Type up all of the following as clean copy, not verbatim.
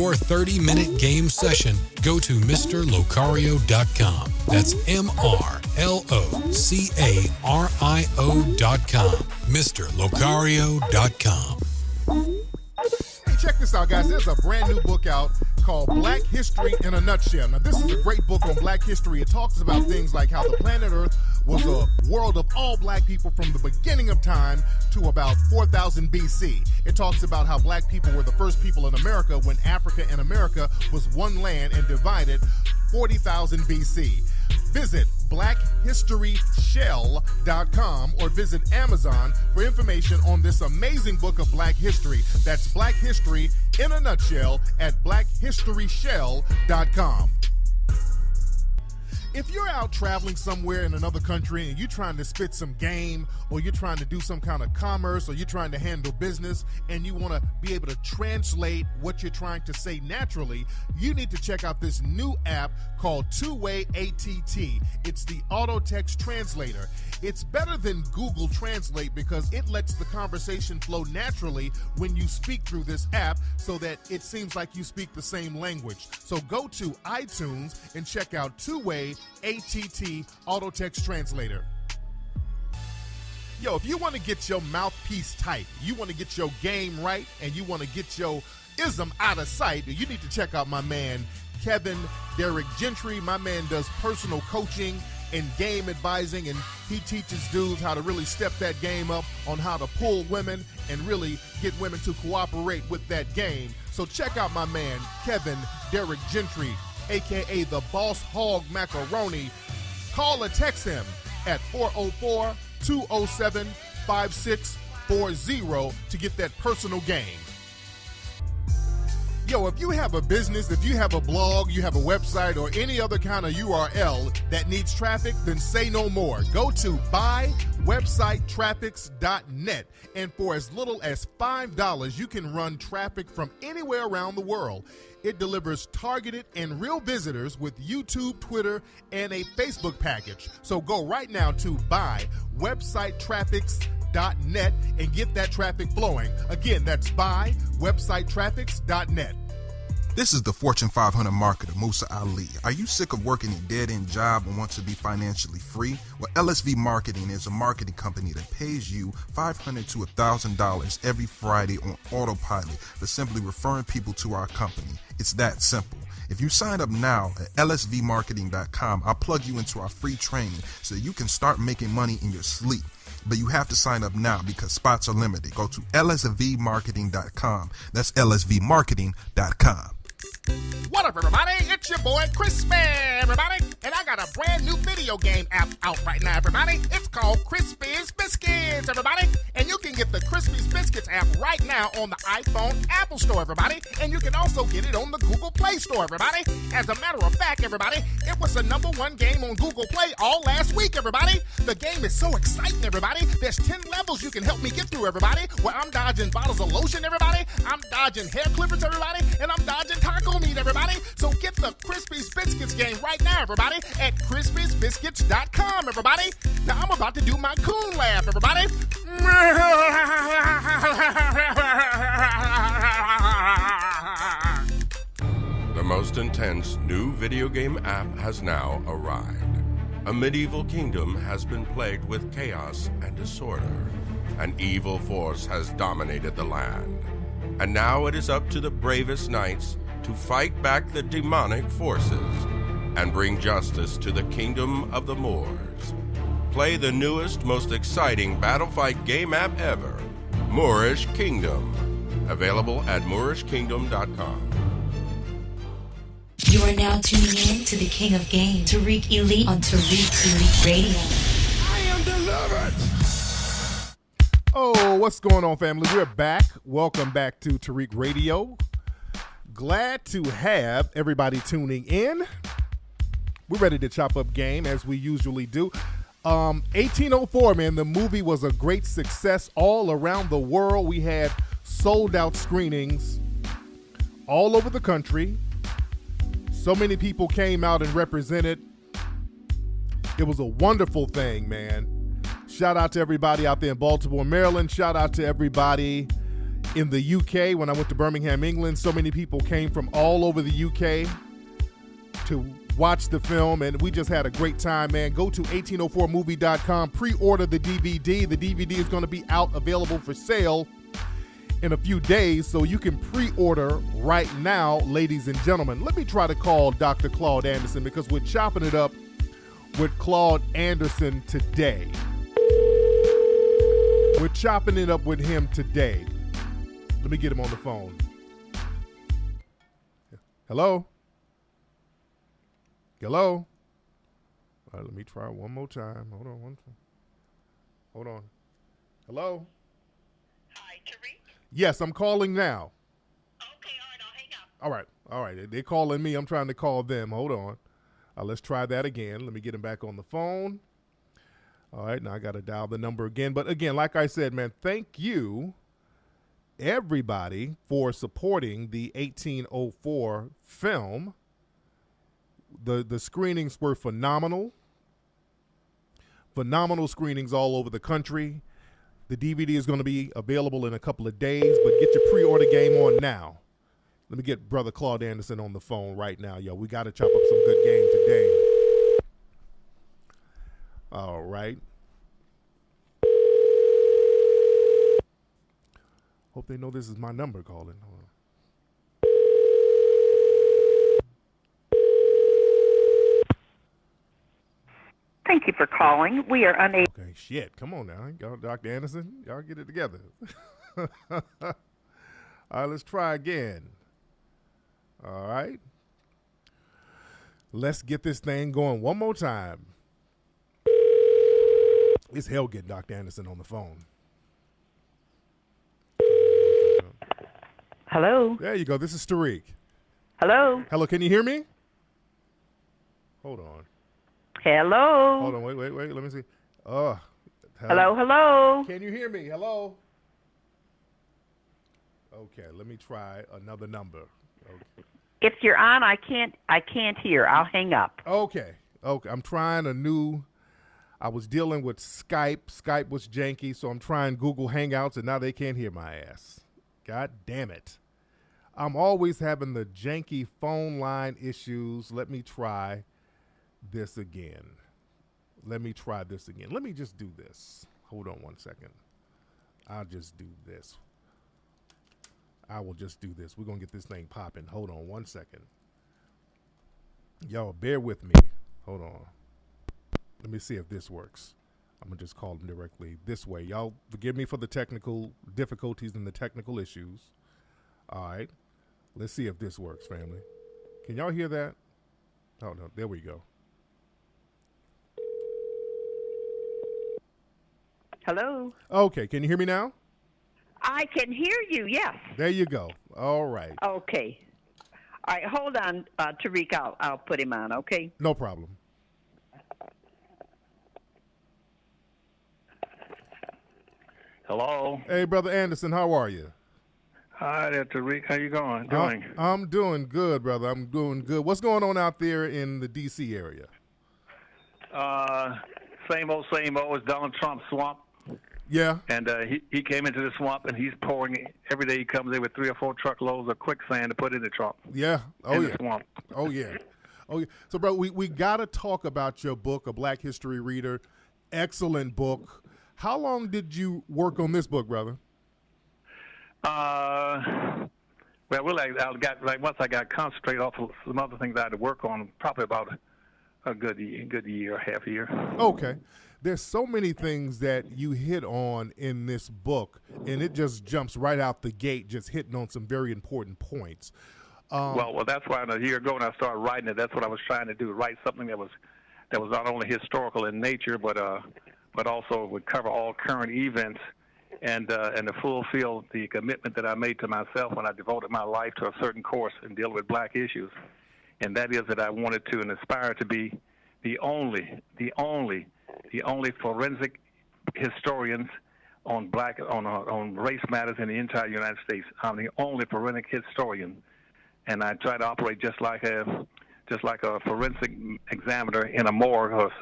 your 30-minute game session, go to MrLocario.com. That's MrLocario.com. MrLocario.com. Hey, check this out, guys. There's a brand new book out called Black History in a Nutshell. Now, this is a great book on black history. It talks about things like how the planet Earth was a world of all black people from the beginning of time to about 4000 BC. It talks about how black people were the first people in America when Africa and America was one land and divided 40,000 BC. Visit blackhistoryshell.com or visit Amazon for information on this amazing book of black history. That's Black History in a Nutshell at blackhistoryshell.com. If you're out traveling somewhere in another country and you're trying to spit some game, or you're trying to do some kind of commerce, or you're trying to handle business, and you want to be able to translate what you're trying to say naturally, you need to check out this new app called Two-Way ATT. It's the Auto Text Translator. It's better than Google Translate because it lets the conversation flow naturally when you speak through this app so that it seems like you speak the same language. So go to iTunes and check out Two-Way ATT Auto Text Translator. Yo, if you want to get your mouthpiece tight, you want to get your game right, and you want to get your ism out of sight, you need to check out my man, Kevin Derek Gentry. My man does personal coaching and game advising, and he teaches dudes how to really step that game up on how to pull women and really get women to cooperate with that game. So check out my man, Kevin Derek Gentry, a.k.a. the Boss Hog Macaroni. Call or text him at 404-207-5640 to get that personal game. Yo, if you have a business, if you have a blog, you have a website, or any other kind of URL that needs traffic, then say no more. Go to buywebsitetraffics.net, and for as little as $5, you can run traffic from anywhere around the world. It delivers targeted and real visitors with YouTube, Twitter, and a Facebook package. So go right now to buywebsitetraffics.net and get that traffic flowing. Again, that's buywebsitetraffics.net. This is the Fortune 500 marketer, Musa Ali. Are you sick of working a dead-end job and want to be financially free? Well, LSV Marketing is a marketing company that pays you $500 to $1,000 every Friday on autopilot for simply referring people to our company. It's that simple. If you sign up now at lsvmarketing.com, I'll plug you into our free training so that you can start making money in your sleep. But you have to sign up now because spots are limited. Go to lsvmarketing.com. That's lsvmarketing.com. What up, everybody? It's your boy Crispy, everybody, and I got a brand new video game app out right now, everybody. It's called Crispy's Biscuits, everybody, and you can get the Crispy's Biscuits app right now on the iPhone Apple Store, everybody, and you can also get it on the Google Play Store, everybody. As a matter of fact, everybody, it was the #1 game on Google Play all last week, everybody. The game is so exciting, everybody. There's 10 levels you can help me get through, everybody, where I'm dodging bottles of lotion, everybody, I'm dodging hair clippers, everybody, and I'm dodging taco meat, everybody. So get the Crispy's Biscuits game right now, everybody, at crispysbiscuits.com, everybody. Now I'm about to do my coon laugh, everybody. The most intense new video game app has now arrived. A medieval kingdom has been plagued with chaos and disorder. An evil force has dominated the land. And now it is up to the bravest knights to fight back the demonic forces and bring justice to the kingdom of the Moors. Play the newest, most exciting battle fight game app ever, Moorish Kingdom. Available at moorishkingdom.com. You are now tuning in to the King of Game, Tariq Elite on Tariq Elite Radio. I am delivered! Oh, what's going on, family? We're back. Welcome back to Tariq Radio. Glad to have everybody tuning in. We're ready to chop up game as we usually do. 1804, man, the movie was a great success all around the world. We had sold out screenings all over the country. So many people came out and represented. It was a wonderful thing, man. Shout out to everybody out there in Baltimore, Maryland. Shout out to everybody in the UK when I went to Birmingham, England. So many people came from all over the UK to watch the film, and we just had a great time, man. Go to 1804movie.com, pre-order the DVD. The DVD is going to be out, available for sale in a few days, so you can pre-order right now, ladies and gentlemen. Let me try to call Dr. Claud Anderson because we're chopping it up with Claud Anderson today. We're chopping it up with him today. Let me get him on the phone. Hello? Hello? All right, let me try one more time. Hold on. Hello? Hi, Tariq? Yes, I'm calling now. Okay, all right, I'll hang up. All right. They're calling me. I'm trying to call them. Hold on. Let's try that again. Let me get him back on the phone. All right, now I got to dial the number again. But again, like I said, man, thank you, everybody, for supporting the 1804 film. The screenings were phenomenal. Phenomenal screenings all over the country. The DVD is going to be available in a couple of days, but get your pre-order game on now. Let me get Brother Claud Anderson on the phone right now, yo. We got to chop up some good game today. All right. Hope they know this is my number calling. Hold on. Thank you for calling. We are unable. Okay, shit. Come on now. Y'all, Dr. Anderson, y'all get it together. All right, let's try again. All right. Let's get this thing going one more time. It's hell getting Dr. Anderson on the phone. Hello? There you go. This is Tariq. Hello? Hello, can you hear me? Hold on. Hello? Hold on. Wait. Let me see. Hello? Can you hear me? Hello? Okay, let me try another number. Okay. If you're on, I can't hear. I'll hang up. Okay. I'm trying a new. I was dealing with Skype. Skype was janky, so I'm trying Google Hangouts, and now they can't hear my ass. God damn it. I'm always having the janky phone line issues. Let me try this again. Let me just do this. Hold on one second. I'll just do this. I will just do this. We're going to get this thing popping. Hold on one second. Y'all, bear with me. Hold on. Let me see if this works. I'm going to just call them directly this way. Y'all forgive me for the technical difficulties and the technical issues. All right. Let's see if this works, family. Can y'all hear that? Oh, no. There we go. Hello? Okay. Can you hear me now? I can hear you, yes. There you go. All right. Okay. All right, hold on, Tariq. I'll put him on, okay? No problem. Hello. Hey, Brother Anderson, how are you? Hi there, Tariq. How you doing? I'm doing good, brother. I'm doing good. What's going on out there in the D.C. area? Same old. It's Donald Trump's swamp. Yeah. And he came into the swamp, and he's pouring every day. He comes in with 3 or 4 truckloads of quicksand to put in the trunk. Yeah. In the swamp. Oh yeah. So, bro, we got to talk about your book, A Black History Reader. Excellent book. How long did you work on this book, brother? Well, really, once I got concentrated off of some other things I had to work on, probably about a good year, half a year. Okay. There's so many things that you hit on in this book, and it just jumps right out the gate, just hitting on some very important points. Well, that's why a year ago when I started writing it, that's what I was trying to do, write something that was not only historical in nature, but also would cover all current events and to fulfill the commitment that I made to myself when I devoted my life to a certain course in dealing with black issues. And that is that I wanted to and aspire to be the only forensic historians on race matters in the entire United States. I'm the only forensic historian, and I try to operate just like a forensic examiner in a morgue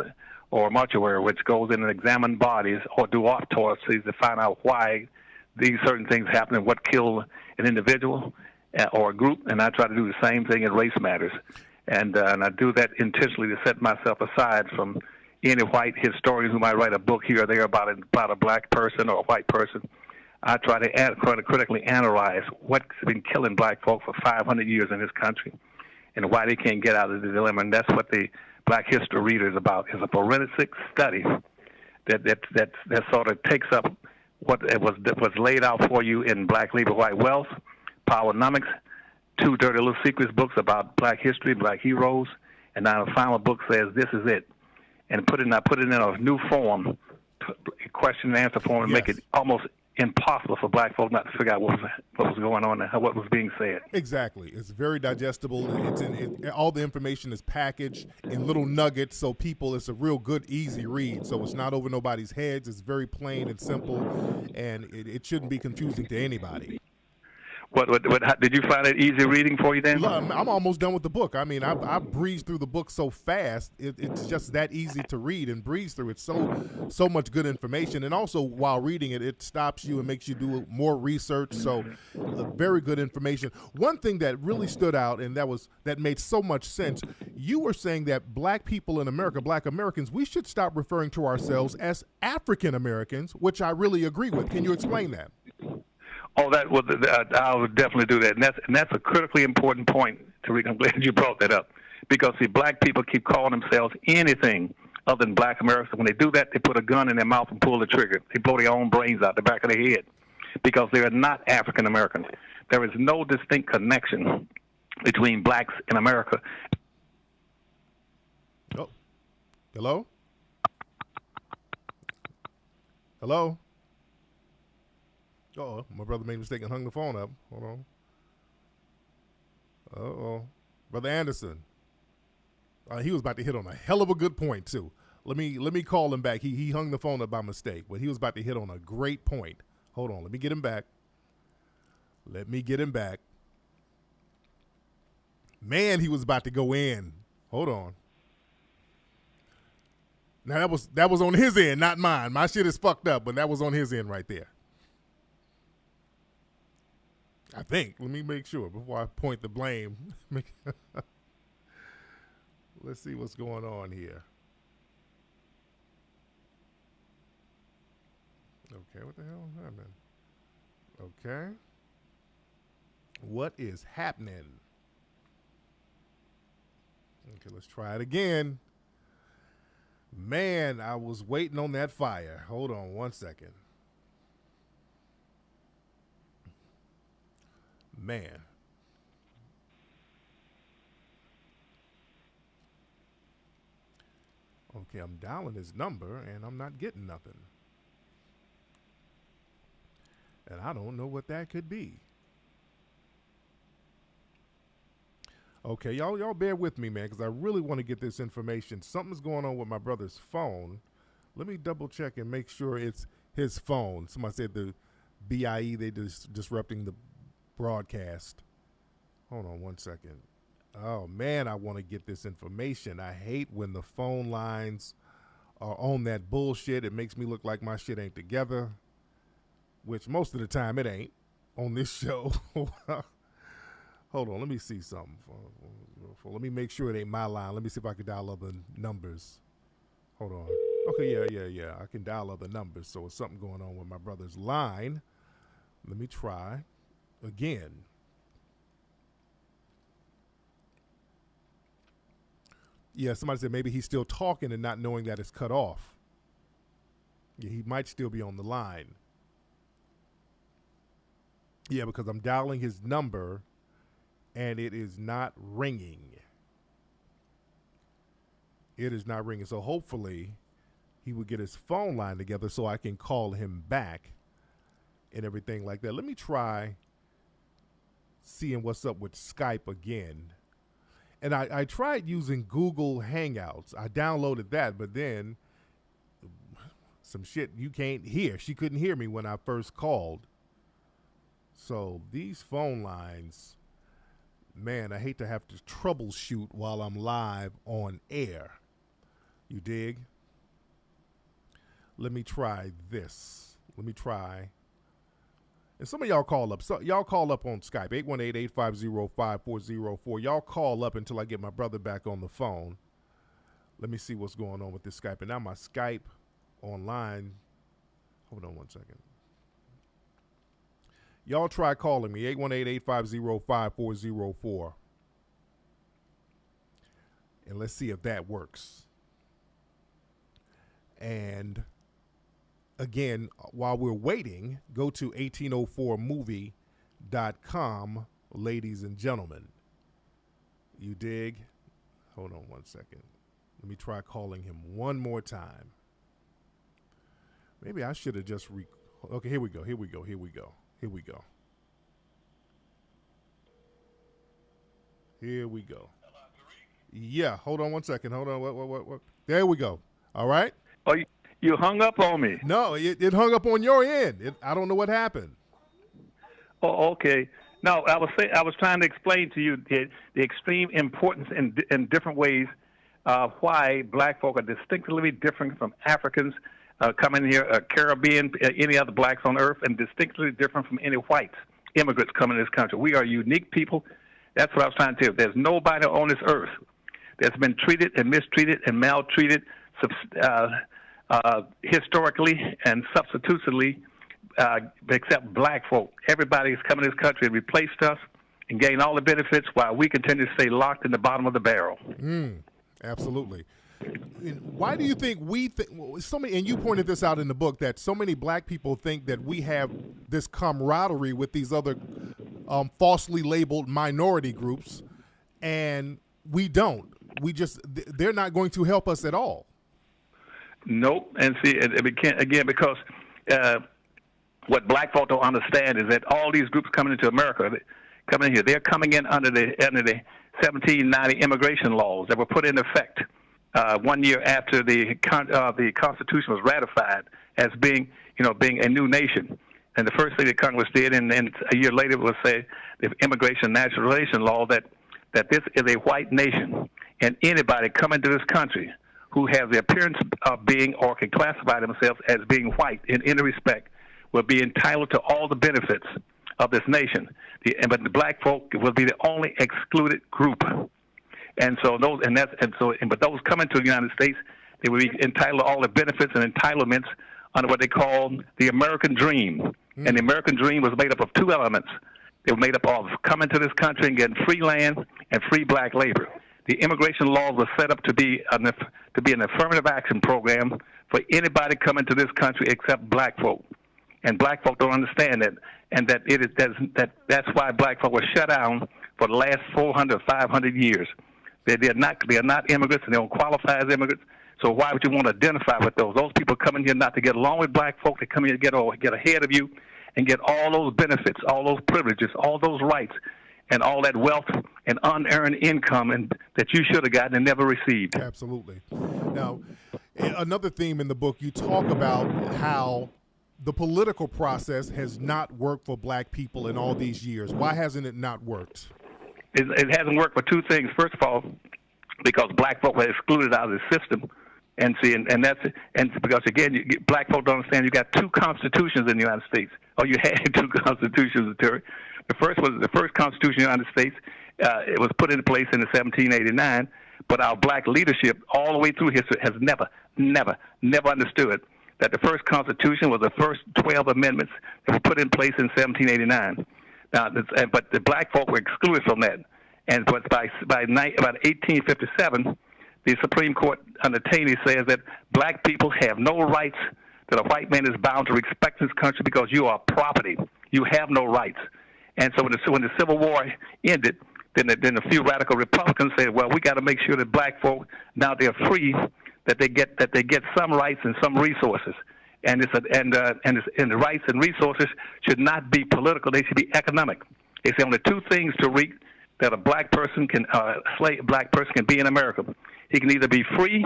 or mortuary, which goes in and examine bodies or do autopsies to find out why these certain things happen and what killed an individual or a group, and I try to do the same thing in Race Matters. And I do that intentionally to set myself aside from any white historian who might write a book here or there about a black person or a white person. I try to critically analyze what's been killing black folk for 500 years in this country and why they can't get out of the dilemma. And that's what the Black History Reader is about, is a forensic study that sort of takes up what was laid out for you in Black Labor, White Wealth, Powernomics, two Dirty Little Secrets books about black history, black heroes, and now the final book says this is it. And I put it in a new form, question and answer form, and make it almost impossible for black folk not to figure out what was going on and what was being said. Exactly. It's very digestible. All the information is packaged in little nuggets, so it's a real good, easy read. So it's not over nobody's heads. It's very plain and simple, and it shouldn't be confusing to anybody. What did you find it easy reading for you then? I'm almost done with the book. I mean, I breezed through the book so fast. It's just that easy to read and breeze through. It's so much good information. And also, while reading it, it stops you and makes you do more research. So very good information. One thing that really stood out, and that made so much sense, you were saying that black people in America, black Americans, we should stop referring to ourselves as African Americans, which I really agree with. Can you explain that? Oh, I would definitely do that, and that's a critically important point, Tariq. I'm glad you brought that up, because see, black people keep calling themselves anything other than Black Americans. When they do that, they put a gun in their mouth and pull the trigger. They blow their own brains out the back of their head, because they are not African Americans. There is no distinct connection between blacks in America. Oh, hello, hello. Uh-oh, my brother made a mistake and hung the phone up. Hold on. Uh-oh. Brother Anderson. He was about to hit on a hell of a good point, too. Let me call him back. He hung the phone up by mistake, but he was about to hit on a great point. Hold on. Let me get him back. Man, he was about to go in. Hold on. Now, that was on his end, not mine. My shit is fucked up, but that was on his end right there. I think. Let me make sure before I point the blame. Let's see what's going on here. Okay, what the hell happened? Okay. What is happening? Okay, let's try it again. Man, I was waiting on that fire. Hold on one second. Man. Okay, I'm dialing his number and I'm not getting nothing. And I don't know what that could be. Okay, y'all bear with me, man, because I really want to get this information. Something's going on with my brother's phone. Let me double check and make sure it's his phone. Somebody said the BIE, they disrupting the broadcast. Hold on one second. Oh man, I want to get this information. I hate when the phone lines are on that bullshit. It makes me look like my shit ain't together, which most of the time it ain't on this show. Hold on, let me see something. Let me make sure it ain't my line. Let me see if I can dial other numbers. Hold on. Okay, yeah. I can dial other numbers. So it's something going on with my brother's line. Let me try again. Yeah, somebody said maybe he's still talking and not knowing that it's cut off. Yeah, he might still be on the line. Yeah, because I'm dialing his number and it is not ringing. It is not ringing. So hopefully he will get his phone line together so I can call him back and everything like that. Let me try seeing what's up with Skype again. And I tried using Google Hangouts. I downloaded that, but then some shit you can't hear. She couldn't hear me when I first called. So these phone lines, man, I hate to have to troubleshoot while I'm live on air. You dig? Let me try this. Let me try And some of y'all call up. So y'all call up on Skype, 818-850-5404. Y'all call up until I get my brother back on the phone. Let me see what's going on with this Skype. And now my Skype online. Hold on one second. Y'all try calling me, 818-850-5404. And let's see if that works. And again, while we're waiting, go to 1804movie.com, ladies and gentlemen. You dig? Hold on one second. Let me try calling him one more time. Maybe I should have just okay, here we go. Yeah, hold on one second. Hold on. What? There we go. All right. Oh, you hung up on me. No, it hung up on your end. I don't know what happened. Oh, okay. No, I was trying to explain to you the extreme importance in different ways why black folk are distinctly different from Africans coming here, Caribbean, any other blacks on earth, and distinctly different from any whites, immigrants coming to this country. We are unique people. That's what I was trying to tell you. There's nobody on this earth that's been treated and mistreated and maltreated historically and substitutionally except black folk. Everybody's coming to this country and replaced us and gained all the benefits while we continue to stay locked in the bottom of the barrel. Absolutely. Why do you think so many, and you pointed this out in the book, that so many black people think that we have this camaraderie with these other falsely labeled minority groups, and we don't. They're not going to help us at all. Nope. And see, again, because what black folk don't understand is that all these groups coming into America, coming in here, they're coming in under the 1790 immigration laws that were put in effect 1 year after the Constitution was ratified as being a new nation. And the first thing that Congress did, and a year later, was say the Immigration and Naturalization Law that this is a white nation, and anybody coming to this country who has the appearance of being or can classify themselves as being white in any respect will be entitled to all the benefits of this nation. But the black folk will be the only excluded group. But those coming to the United States, they will be entitled to all the benefits and entitlements under what they call the American dream. And the American dream was made up of two elements. They were made up of coming to this country and getting free land and free black labor. The immigration laws were set up to be an affirmative action program for anybody coming to this country except black folk. And black folk don't understand that, and that's why black folk were shut down for the last 400, 500 years. They are not immigrants, and they don't qualify as immigrants. So why would you want to identify with those? Those people coming here not to get along with black folk. They come here to get ahead of you and get all those benefits, all those privileges, all those rights, and all that wealth and unearned income that you should have gotten and never received. Absolutely. Now, another theme in the book, you talk about how the political process has not worked for black people in all these years. Why hasn't it not worked? It hasn't worked for two things. First of all, because black folk were excluded out of the system. And because again, black folk don't understand. You got two constitutions in the United States. Oh, you had two constitutions, Tariq. The first Constitution of the United States. It was put into place in 1789. But our black leadership, all the way through history, has never understood that the first Constitution was the first 12 amendments that were put in place in 1789. Now, but the black folk were excluded from that. And but by about 1857. The Supreme Court under Taney says that black people have no rights, that a white man is bound to respect this country because you are property. You have no rights. And so when the Civil War ended, then a few radical Republicans said, well, we got to make sure that black folk, now they're free, that they get some rights and some resources. And the rights and resources should not be political. They should be economic. They say only two things, Tariq, that a black person can be in America. He can either be free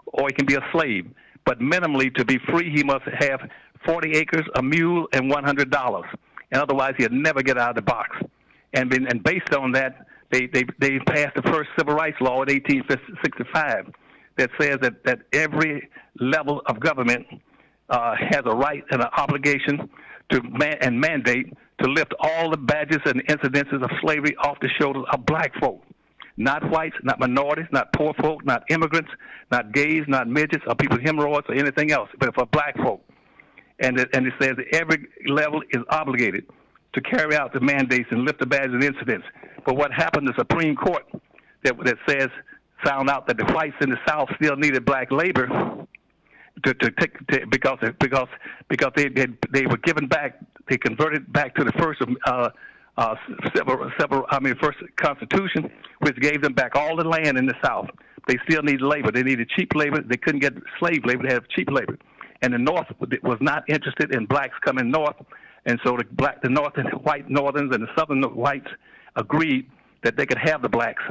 or he can be a slave. But minimally, to be free, he must have 40 acres, a mule, and $100. And otherwise, he'll never get out of the box. And based on that, they passed the first civil rights law in 1865 that says that every level of government has a right and an obligation and mandate to lift all the badges and incidences of slavery off the shoulders of black folk. Not whites, not minorities, not poor folk, not immigrants, not gays, not midgets, or people with hemorrhoids or anything else, but for black folk. And it says that every level is obligated to carry out the mandates and lift the badges and incidents. But what happened, the Supreme Court that found out that the whites in the South still needed black labor because they were given back, they converted back to the first first Constitution, which gave them back all the land in the South. They still needed labor. They needed cheap labor. They couldn't get slave labor. They had cheap labor. And the North was not interested in blacks coming north. And so the North and the white Northerns and the Southern whites agreed that they could have the blacks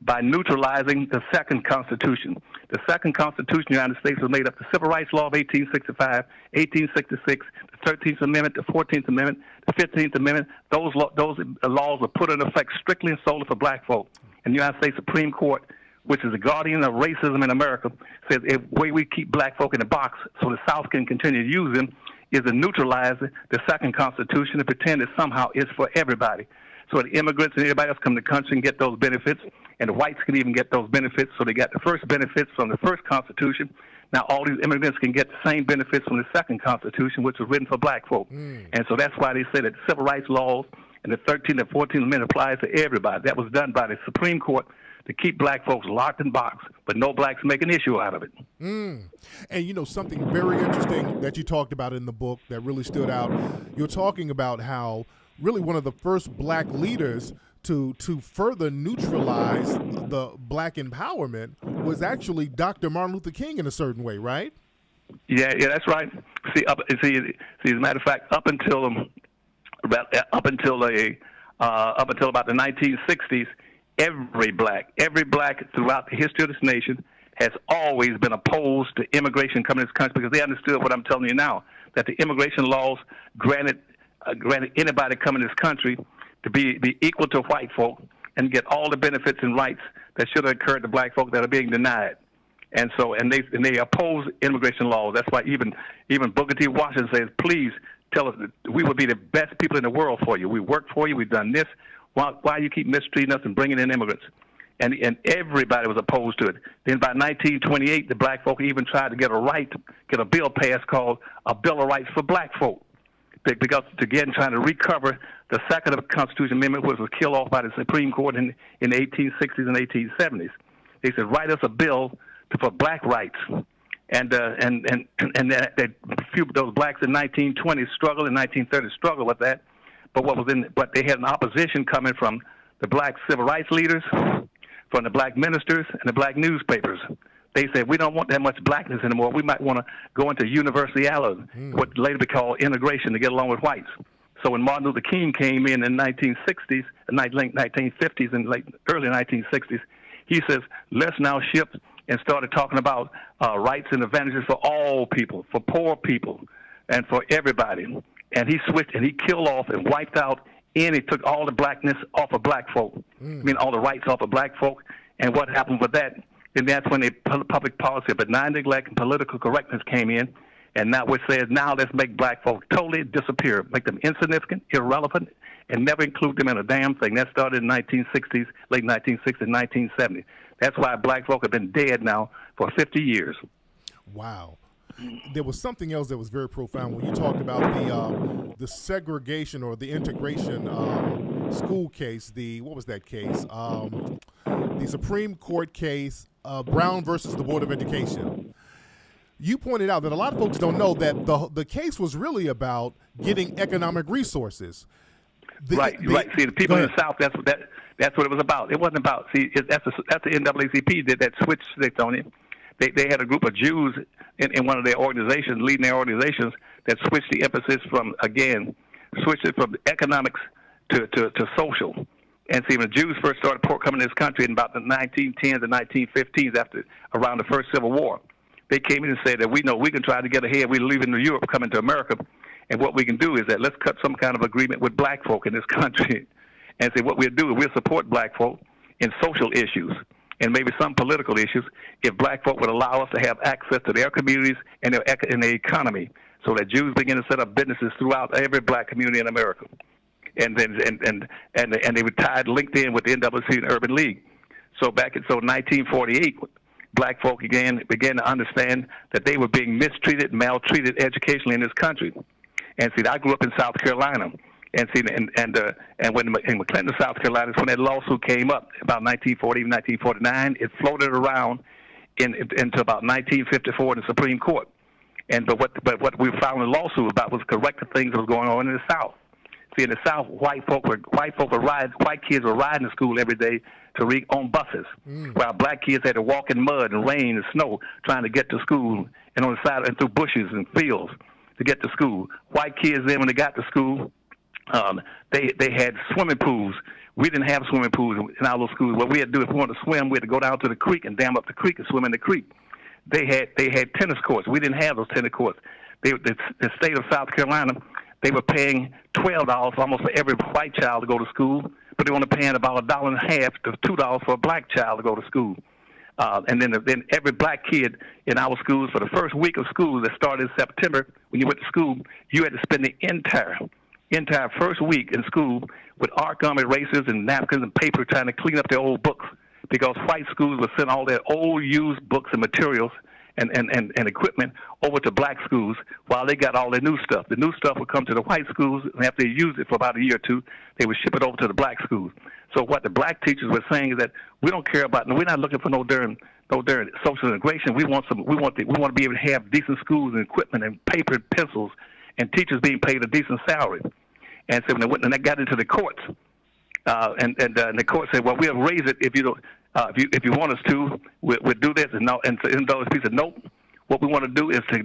by neutralizing the Second Constitution. The Second Constitution of the United States was made up of the Civil Rights Law of 1865, 1866, the 13th Amendment, the 14th Amendment, the 15th Amendment. Those laws were put in effect strictly and solely for black folk. And the United States Supreme Court, which is the guardian of racism in America, says the way we keep black folk in the box so the South can continue to use them is to neutralize the Second Constitution and pretend it somehow is for everybody. So the immigrants and everybody else come to the country and get those benefits, and the whites can even get those benefits. So they got the first benefits from the first Constitution. Now all these immigrants can get the same benefits from the Second Constitution, which was written for black folk. And so that's why they say that the civil rights laws and the 13th and 14th Amendment applies to everybody. That was done by the Supreme Court to keep black folks locked in box, but no blacks make an issue out of it. And you know, something very interesting that you talked about in the book that really stood out, you're talking about how really one of the first black leaders to further neutralize the black empowerment was actually Dr. Martin Luther King in a certain way, right? Yeah, that's right. See, as a matter of fact, up until about the 1960s, every black throughout the history of this nation has always been opposed to immigration coming to this country because they understood what I'm telling you now, that the immigration laws granted anybody coming to this country to be equal to white folk and get all the benefits and rights that should have occurred to black folk that are being denied. And so, and they oppose immigration laws. That's why even Booker T. Washington says, please tell us that we will be the best people in the world for you. We worked for you. We've done this. Why you keep mistreating us and bringing in immigrants? And everybody was opposed to it. Then by 1928, the black folk even tried to get a bill passed called a Bill of Rights for Black folk, because again trying to recover the Second Constitution Amendment, which was killed off by the Supreme Court in the 1860s and 1870s. They said, write us a bill for black rights. And that few of those blacks in 1920s struggled, in 1930s struggled with that. But they had an opposition coming from the black civil rights leaders, from the black ministers, and the black newspapers. They said, we don't want that much blackness anymore. We might want to go into universality, what later be called integration, to get along with whites. So when Martin Luther King came in the 1960s, late 1950s and early 1960s, he says, let's now shift, and started talking about rights and advantages for all people, for poor people, and for everybody. And he switched, and he killed off and wiped out, and he took all the blackness off of black folk. I mean, all the rights off of black folk. And what happened with that? And that's when the public policy of benign neglect and political correctness came in. And now it says, now let's make black folk totally disappear, make them insignificant, irrelevant, and never include them in a damn thing. That started in the 1960s, late 1960s, 1970s. That's why black folk have been dead now for 50 years. Wow. There was something else that was very profound when you talked about the segregation or the integration school case. What was that case? The Supreme Court case, Brown versus the Board of Education. You pointed out that a lot of folks don't know that the case was really about getting economic resources. Right. See, the people in the South, that's what it was about. It wasn't about, that's the NAACP did that switch on it. They had a group of Jews in one of their organizations, leading their organizations, that switched the emphasis from economics to social. And see, when the Jews first started coming to this country in about the 1910s and 1915s, around the first Civil War, they came in and said that we know we can try to get ahead. We're leaving Europe, coming to America, and what we can do is that let's cut some kind of agreement with black folk in this country, and say what we'll do is we'll support black folk in social issues and maybe some political issues if black folk would allow us to have access to their communities and their economy. so that Jews began to set up businesses throughout every black community in America. And then they were linked in with the NAACP and Urban League. So 1948, black folk began to understand that they were being mistreated, maltreated educationally in this country. And see, I grew up in South Carolina, and see, and when in McClinton, South Carolina, when that lawsuit came up about 1940, 1949, it floated around into about 1954 in the Supreme Court. But what we found in the lawsuit about was correcting things that was going on in the South. See, in the South, white kids were riding to school every day on buses, while black kids had to walk in mud and rain and snow trying to get to school, and on the side and through bushes and fields to get to school. White kids then, when they got to school, they had swimming pools. We didn't have swimming pools in our little schools. What we had to do if we wanted to swim, we had to go down to the creek and dam up the creek and swim in the creek. They had tennis courts. We didn't have those tennis courts. The state of South Carolina, they were paying $12 almost for every white child to go to school, but they were only paying about $1.50 to $2 for a black child to go to school. And then every black kid in our schools, for the first week of school that started in September, when you went to school, you had to spend the entire first week in school with arc-gum erasers and napkins and paper trying to clean up their old books, because white schools would send all their old used books and materials and equipment over to black schools while they got all their new stuff. The new stuff would come to the white schools, and after they used it for about a year or two, they would ship it over to the black schools. So what the black teachers were saying is that we don't care about, we're not looking for no darn social integration. We want to be able to have decent schools and equipment and paper and pencils and teachers being paid a decent salary. And so when they got into the courts, and the court said, well, we'll raise it if you don't. If you want us to, we'll do this. And those people said, nope. What we want to do is we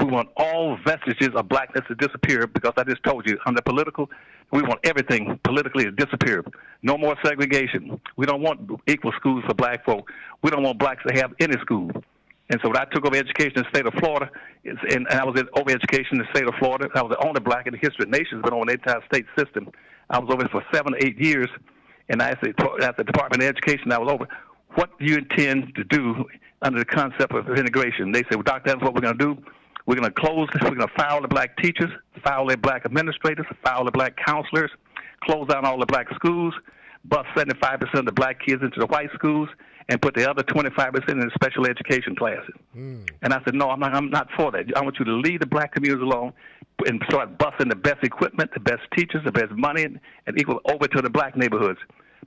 want all vestiges of blackness to disappear, because I just told you, under political, we want everything politically to disappear. No more segregation. We don't want equal schools for black folk. We don't want blacks to have any school. And so when I took over education in the state of Florida, and I was over education in the state of Florida, I was the only black in the history of nations, but on the entire state system. I was over it for 7 or 8 years. And I said, at the Department of Education, I was over, what do you intend to do under the concept of integration? They said, well, Dr. That's what we're going to do. We're going to close this. We're going to fire the black teachers, fire the black administrators, fire the black counselors, close down all the black schools, bus 75% of the black kids into the white schools, and put the other 25% in the special education classes. And I said, no, I'm not for that. I want you to leave the black communities alone and start busing the best equipment, the best teachers, the best money, and equal over to the black neighborhoods.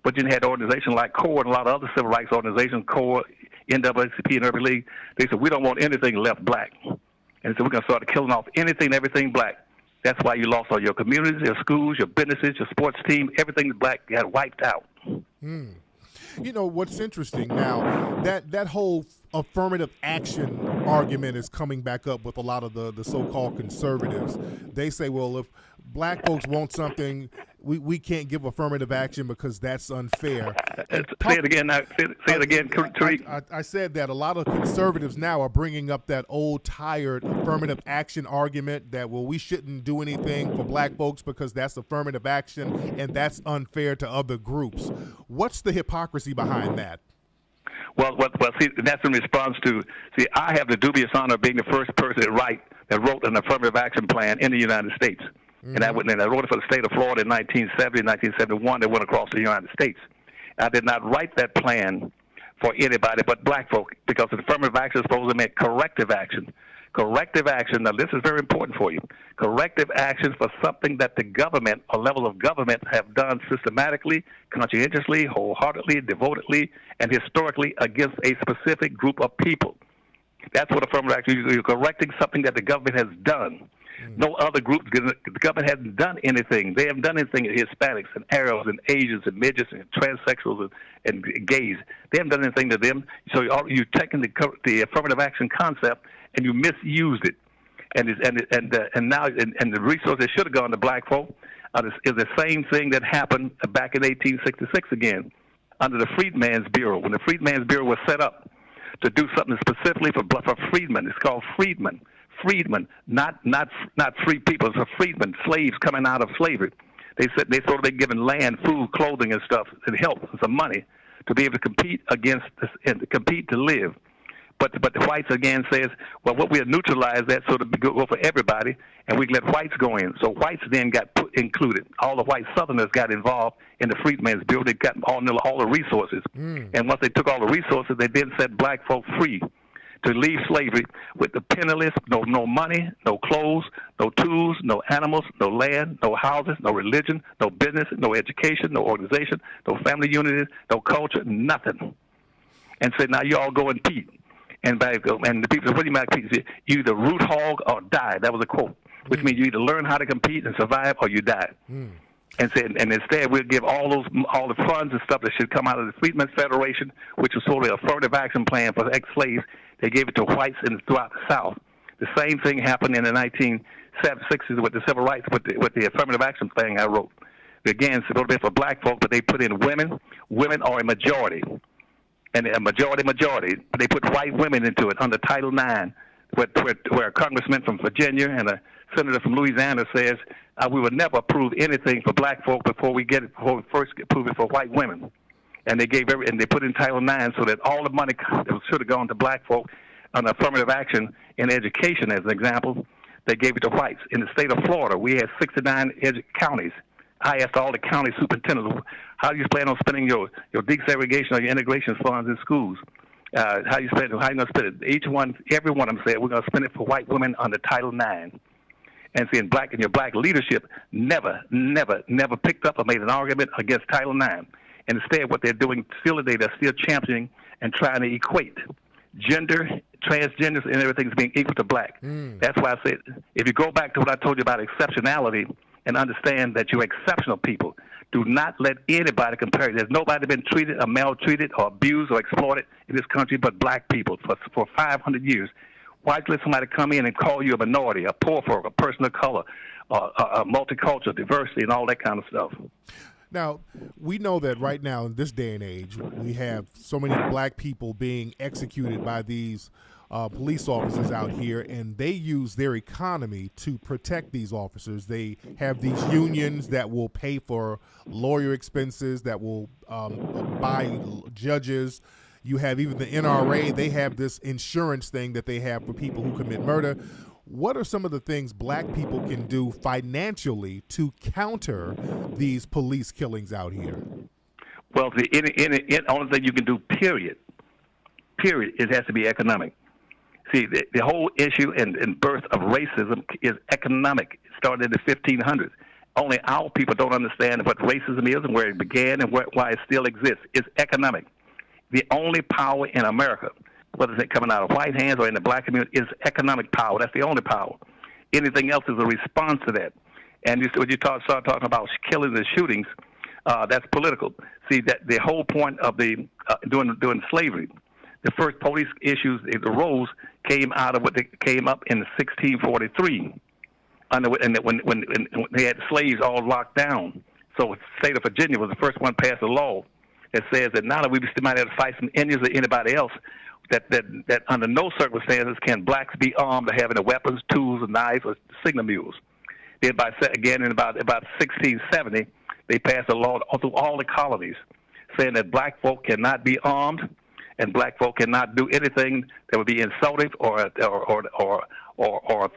But you had organizations like CORE and a lot of other civil rights organizations, CORE, NAACP, and Urban League. They said, we don't want anything left black. And so we're going to start killing off everything black. That's why you lost all your communities, your schools, your businesses, your sports team, everything black got wiped out. You know, what's interesting now, that whole affirmative action argument is coming back up with a lot of the so-called conservatives. They say, well, if black folks want something, we can't give affirmative action because that's unfair. Say it again, Tariq. I said that a lot of conservatives now are bringing up that old, tired affirmative action argument that, well, we shouldn't do anything for black folks because that's affirmative action and that's unfair to other groups. What's the hypocrisy behind that? Well, see, that's in response to, I have the dubious honor of being the first person that wrote an affirmative action plan in the United States. And I wrote it for the state of Florida in 1970, 1971. That went across the United States. I did not write that plan for anybody but black folk, because affirmative action is supposed to mean corrective action. Corrective action, now this is very important for you. Corrective action for something that the government or levels of government have done systematically, conscientiously, wholeheartedly, devotedly, and historically against a specific group of people. That's what affirmative action is. You're correcting something that the government has done. No other groups, the government hasn't done anything. They haven't done anything to Hispanics and Arabs and Asians and midgets and transsexuals and gays. They haven't done anything to them. So you're taking the affirmative action concept and you misused it. And now the resource that should have gone to black folk is the same thing that happened back in 1866 again under the Freedmen's Bureau. When the Freedmen's Bureau was set up to do something specifically for freedmen, it's called freedmen. Freedmen, not free people. It's a freedmen, slaves coming out of slavery. They said they sort of been given land, food, clothing, and stuff, and help, and some money to be able to compete against this, and to compete to live. But the whites again says, well, what we'll neutralize that so to go for everybody, and we can let whites go in. So whites then got included. All the white Southerners got involved in the Freedmen's Bureau. They got all the resources. And once they took all the resources, they then set black folk free to leave slavery with the penniless, no money, no clothes, no tools, no animals, no land, no houses, no religion, no business, no education, no organization, no family unity, no culture, nothing. And said, now you all go and compete. And the people said, what do you mean compete? You either root hog or die. That was a quote, which means you either learn how to compete and survive or you die. And said, and instead we'll give all the funds and stuff that should come out of the Freedmen's Federation, which was sort of an affirmative action plan for ex-slaves. They gave it to whites throughout the South. The same thing happened in the 1960s with the civil rights, with the affirmative action thing I wrote. Again, it's a little bit for black folk, but they put in women. Women are a majority. And a majority, but they put white women into it under Title IX, where a congressman from Virginia and a senator from Louisiana says we would never approve anything for black folk before we first approve it for white women. And they and they put in Title IX so that all the money that should have gone to black folk on affirmative action in education, as an example, they gave it to whites. In the state of Florida, we had 69 counties. I asked all the county superintendents, how do you plan on spending your desegregation or your integration funds in schools? How you going to spend it? Every one of them said, we're going to spend it for white women under Title IX. And seeing your black leadership never picked up or made an argument against Title IX. And instead, what they're doing still today, they're still championing and trying to equate gender, transgenders, and everything's being equal to black. That's why I said, if you go back to what I told you about exceptionality and understand that you're exceptional people, do not let anybody compare you. There's nobody been treated or maltreated or abused or exploited in this country but black people for 500 years. Why let somebody come in and call you a minority, a poor folk, a person of color, a multicultural, diversity, and all that kind of stuff? Now, we know that right now in this day and age, we have so many black people being executed by these police officers out here, and they use their economy to protect these officers. They have these unions that will pay for lawyer expenses, that will buy judges. You have even the NRA. They have this insurance thing that they have for people who commit murder. What are some of the things black people can do financially to counter these police killings out here? Well, the only thing you can do, period, it has to be economic. See, the whole issue and birth of racism is economic. It started in the 1500s. Only our people don't understand what racism is and where it began and why it still exists. It's economic. The only power in America, whether it's coming out of white hands or in the black community, is economic power. That's the only power. Anything else is a response to that. And when you start talking about killings and shootings, that's political. See, that the whole point of during slavery, the first police issues, the arose, came out of came up in 1643, when they had slaves all locked down. So the state of Virginia was the first one to pass a law that says that now that we might have to fight some Indians or anybody else, that under no circumstances can blacks be armed or having the weapons, tools, and knives, or signal mules. Then again in about 1670, they passed a law through all the colonies saying that black folk cannot be armed and black folk cannot do anything that would be insulting or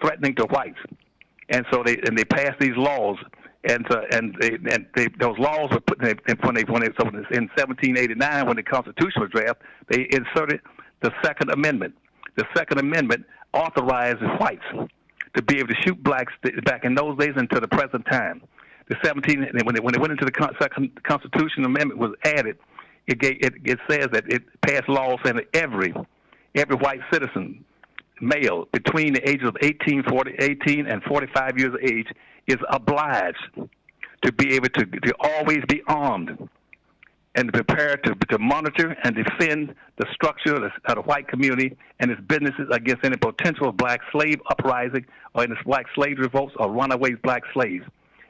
threatening to whites. And so they passed these laws, and those laws were put in 1789 when the Constitution was drafted. They inserted the Second Amendment. The Second Amendment authorizes whites to be able to shoot blacks back in those days until the present time. When it went into the Second Constitution Amendment was added, it says that it passed laws saying that every white citizen, male between the ages of 18 and 45 years of age, is obliged to be able to always be armed and prepared to monitor and defend the structure of the white community and its businesses against any potential black slave uprising or any black slave revolts or runaway black slaves.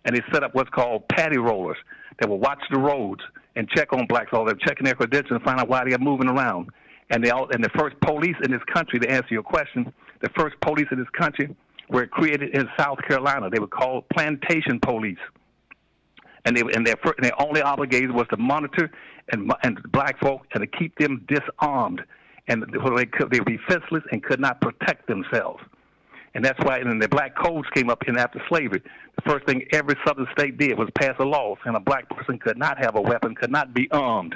And they set up what's called paddy rollers that will watch the roads and check on blacks, all they're checking their credentials and find out why they are moving around. And the first police in this country, to answer your question, the first police in this country were created in South Carolina. They were called plantation police. And their only obligation was to monitor and black folk and to keep them disarmed and they would be defenseless and could not protect themselves. And that's why when the black codes came up in after slavery, the first thing every southern state did was pass a law saying a black person could not have a weapon, could not be armed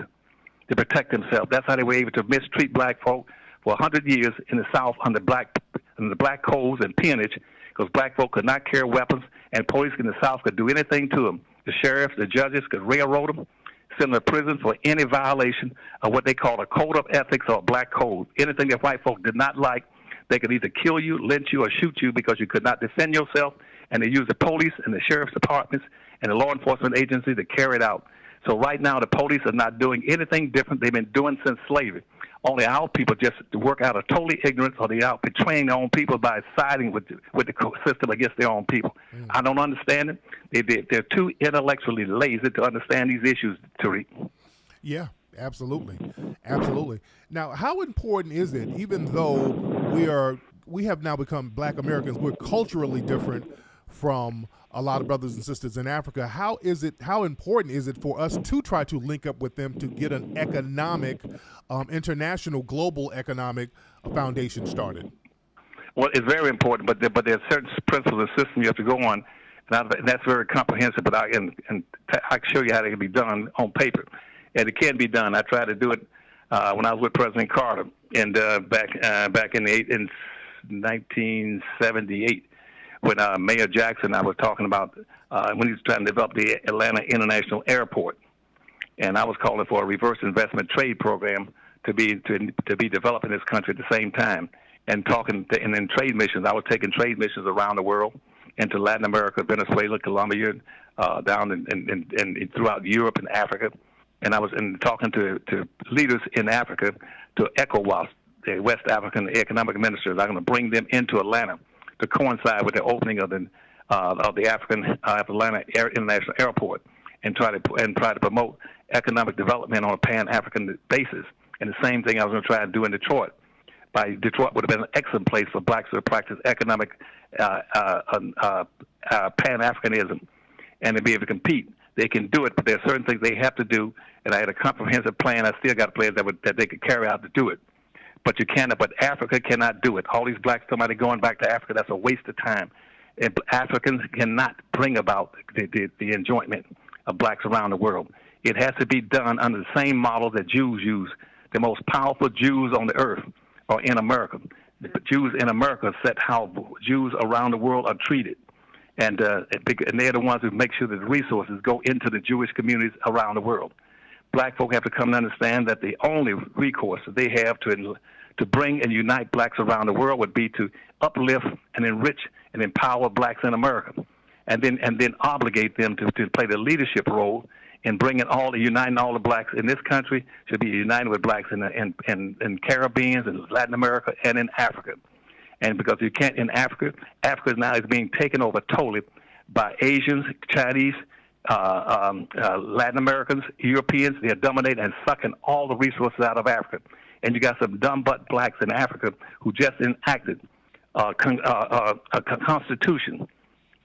to protect themselves. That's how they were able to mistreat black folk for 100 years in the South under the black codes and peonage, because black folk could not carry weapons, and police in the South could do anything to them. The sheriffs, the judges could railroad them, send them to prison for any violation of what they call a code of ethics or a black code. Anything that white folk did not like, they could either kill you, lynch you, or shoot you because you could not defend yourself, and they used the police and the sheriff's departments and the law enforcement agencies to carry it out. So right now the police are not doing anything different they've been doing since slavery. Only our people just work out of totally ignorance, or they out betraying their own people by siding with the system against their own people. I don't understand it. They're too intellectually lazy to understand these issues, Tariq. Yeah, absolutely. Absolutely. Now, how important is it, even though we have now become black Americans, we're culturally different from a lot of brothers and sisters in Africa. How important is it for us to try to link up with them to get an economic, international, global economic foundation started? Well, it's very important, but there are certain principles and systems you have to go on, and that's very comprehensive. But I can show you how it can be done on paper, and it can be done. I tried to do it when I was with President Carter, and back in 1978. When Mayor Jackson, I was talking about when he was trying to develop the Atlanta International Airport, and I was calling for a reverse investment trade program to be developed in this country at the same time, and and in trade missions. I was taking trade missions around the world, into Latin America, Venezuela, Colombia, down and throughout Europe and Africa, and I was talking to leaders in Africa, to ECOWAS, the West African Economic Ministers. I'm going to bring them into Atlanta to coincide with the opening of the Atlanta International Airport, and try to promote economic development on a Pan-African basis. And the same thing I was going to try to do in Detroit. Detroit would have been an excellent place for blacks to practice economic Pan-Africanism and to be able to compete. They can do it, but there are certain things they have to do, and I had a comprehensive plan. I still got a plan that they could carry out to do it. But you cannot. But Africa cannot do it. All these blacks, somebody going back to Africa, that's a waste of time. And Africans cannot bring about the enjoyment of blacks around the world. It has to be done under the same model that Jews use. The most powerful Jews on the earth are in America. The Jews in America set how Jews around the world are treated. And they're the ones who make sure that the resources go into the Jewish communities around the world. Black folk have to come to understand that the only recourse that they have to bring and unite blacks around the world would be to uplift and enrich and empower blacks in America, and then obligate them to play the leadership role in uniting all the blacks in this country. Should be united with blacks in Caribbean and Latin America and in Africa. And because you can't in Africa now is being taken over totally by Asians, Chinese, Latin Americans, Europeans. They're dominating and sucking all the resources out of Africa. And you got some dumb butt blacks in Africa who just enacted a constitution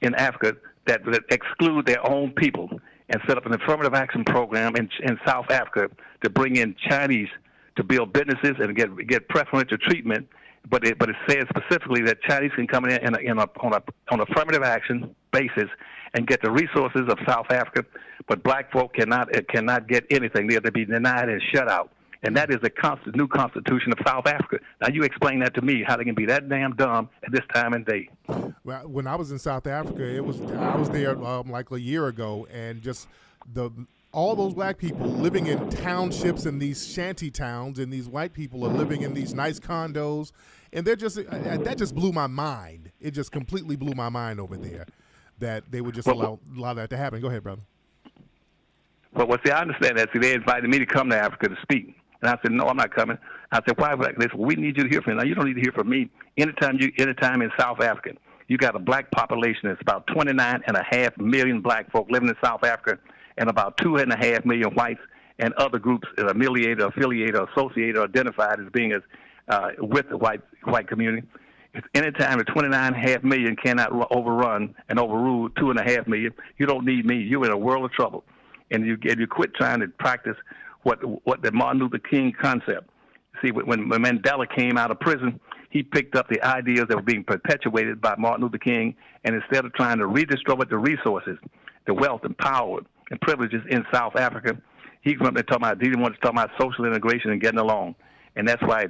in Africa that exclude their own people, and set up an affirmative action program in South Africa to bring in Chinese to build businesses and get preferential treatment. But it says specifically that Chinese can come in on affirmative action basis and get the resources of South Africa, but black folk cannot get anything. They have to be denied and shut out. And that is the new constitution of South Africa. Now, you explain that to me, how they can be that damn dumb at this time and day. Well, when I was in South Africa, I was there like a year ago, and just all those black people living in townships and these shanty towns, and these white people are living in these nice condos, and that just blew my mind. It just completely blew my mind over there that they would just allow that to happen. Go ahead, brother. Well, see, I understand that. See, they invited me to come to Africa to speak. And I said, no, I'm not coming. I said, why? They said, well, we need you to hear from me. Now, you don't need to hear from me. Anytime in South Africa, you got a black population that's about 29.5 million black folk living in South Africa, and about 2.5 million whites and other groups affiliated, associated, or identified as being with the white community. Anytime the 29.5 million cannot overrun and overrule 2.5 million, you don't need me. You're in a world of trouble. And you quit trying to practice what the Martin Luther King concept See, when Mandela came out of prison, he picked up the ideas that were being perpetuated by Martin Luther King, and instead of trying to redistribute the resources, the wealth and power and privileges in South Africa, he went there talking about, he didn't want to talk about social integration and getting along. And that's why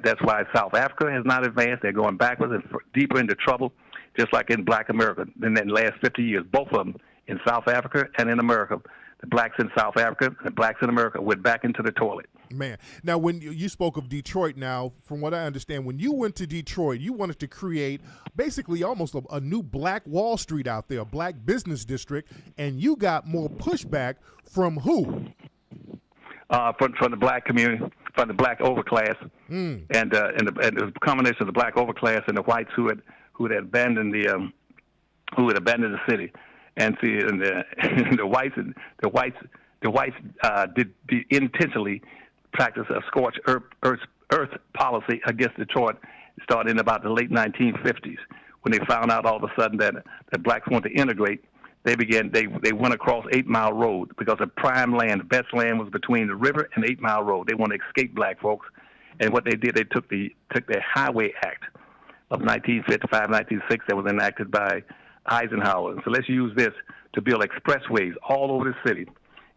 South Africa has not advanced. They're going backwards and deeper into trouble, just like in Black America in the last 50 years. Both of them, in South Africa and in America. The blacks in South Africa and the blacks in America went back into the toilet. Man, now when you spoke of Detroit, now from what I understand, when you went to Detroit, you wanted to create basically almost a new Black Wall Street out there, a Black business district, and you got more pushback from who? From the Black community, from the Black overclass, and the combination of the Black overclass and the whites who had abandoned the city. And see, and the whites did intentionally practice a scorched earth policy against Detroit, starting in about the late 1950s. When they found out all of a sudden that blacks wanted to integrate, they went across 8 Mile Road because the prime land, the best land, was between the river and 8 Mile Road. They wanted to escape black folks, and what they did, they took the Highway Act of 1955, 1956 that was enacted by Eisenhower. So let's use this to build expressways all over the city,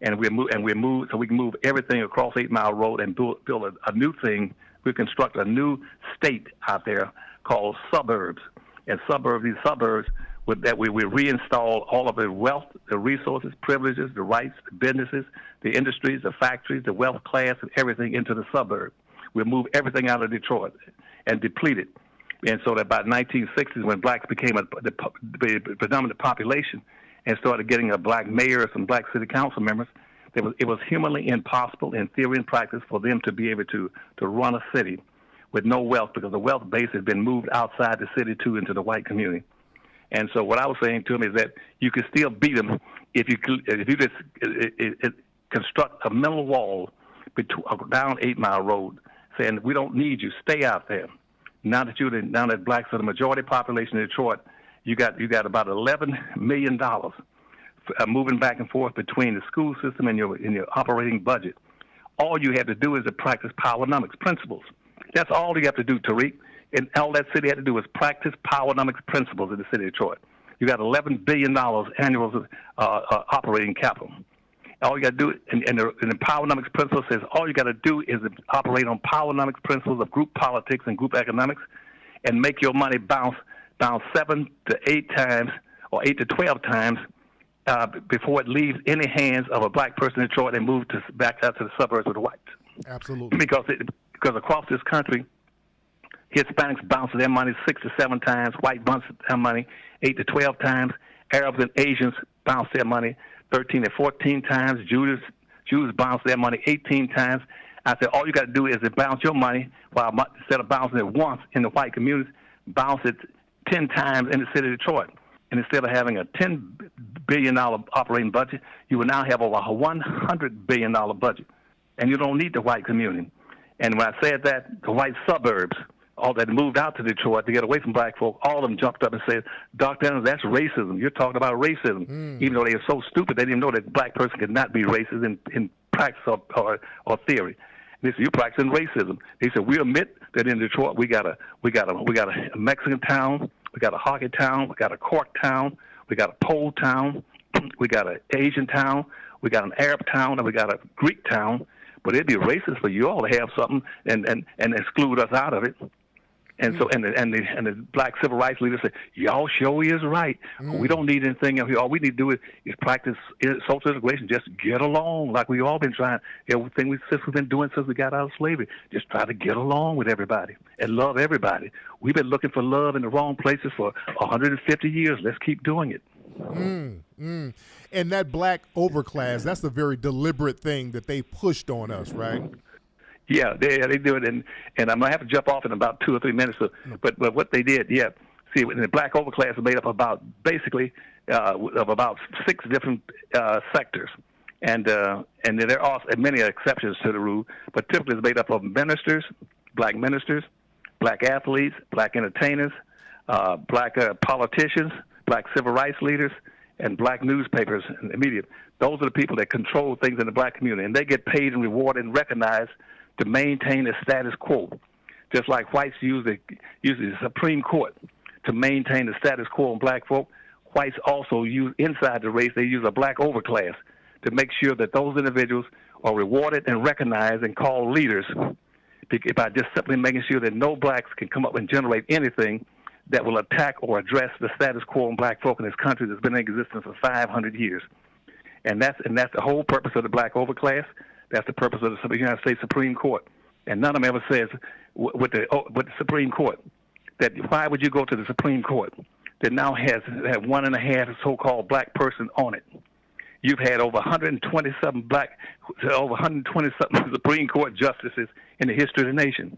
and we move so we can move everything across 8 Mile Road and build a new thing. We construct a new state out there called suburbs, and these suburbs that we reinstall all of the wealth, the resources, privileges, the rights, the businesses, the industries, the factories, the wealth class, and everything into the suburb. We'll move everything out of Detroit and deplete it. And so that by the 1960s, when blacks became the predominant population and started getting a black mayor, some black city council members, it was humanly impossible in theory and practice for them to be able to run a city with no wealth, because the wealth base had been moved outside the city too into the white community. And so what I was saying to them is that you can still beat them if you just construct a mental wall down 8 Mile Road, saying we don't need you, stay out there. Now that blacks are the majority population in Detroit, you got about $11 million moving back and forth between the school system and your operating budget. All you have to do is to practice powernomics principles. That's all you have to do, Tariq. And all that city had to do was practice powernomics principles in the city of Detroit. You got $11 billion annual operating capital. All you got to do, and the powernomics principle says all you got to do is operate on powernomics principles of group politics and group economics, and make your money bounce 7 to 8 times or 8 to 12 times before it leaves any hands of a black person in Detroit and moves back out to the suburbs with the whites. Absolutely. Because across this country, Hispanics bounce their money 6 to 7 times, white bounce their money 8 to 12 times, Arabs and Asians bounce their money 13 to 14 times, Jews bounce their money 18 times. I said, all you got to do is to bounce your money, while instead of bouncing it once in the white communities, bounce it 10 times in the city of Detroit. And instead of having a $10 billion operating budget, you will now have over a $100 billion budget. And you don't need the white community. And when I said that, the white suburbs, all that moved out to Detroit to get away from black folk, all of them jumped up and said, Dr. Adams, that's racism. You're talking about racism. Even though they are so stupid, they didn't know that a black person could not be racist in practice or theory. And they said, you're practicing racism. They said, we admit that in Detroit we got a Mexican town, we got a hockey town, we got a cork town, we got a pole town, we got an Asian town, we got an Arab town, and we got a Greek town. But it'd be racist for you all to have something and exclude us out of it. And so, and the black civil rights leaders say, y'all sure is right. We don't need anything else. All we need to do is practice social integration. Just get along, like we've all been trying. Everything we've been doing since we got out of slavery. Just try to get along with everybody and love everybody. We've been looking for love in the wrong places for 150 years. Let's keep doing it. And that black overclass, that's a very deliberate thing that they pushed on us, right? Yeah, they do it, and I'm gonna have to jump off in about 2 or 3 minutes. So, but what they did, see, the black overclass is made up of basically about 6 different sectors, and there are many exceptions to the rule, but typically it's made up of ministers, black athletes, black entertainers, black politicians, black civil rights leaders, and black newspapers and the media. Those are the people that control things in the black community, and they get paid and rewarded and recognized to maintain the status quo. Just like whites use the Supreme Court to maintain the status quo on black folk, whites also use inside the race, they use a black overclass to make sure that those individuals are rewarded and recognized and called leaders by just simply making sure that no blacks can come up and generate anything that will attack or address the status quo on black folk in this country that's been in existence for 500 years. And that's the whole purpose of the black overclass. That's the purpose of the United States Supreme Court. And none of them ever says with the Supreme Court that why would you go to the Supreme Court that now has 1.5 so-called black person on it? You've had over 127 Supreme Court justices in the history of the nation.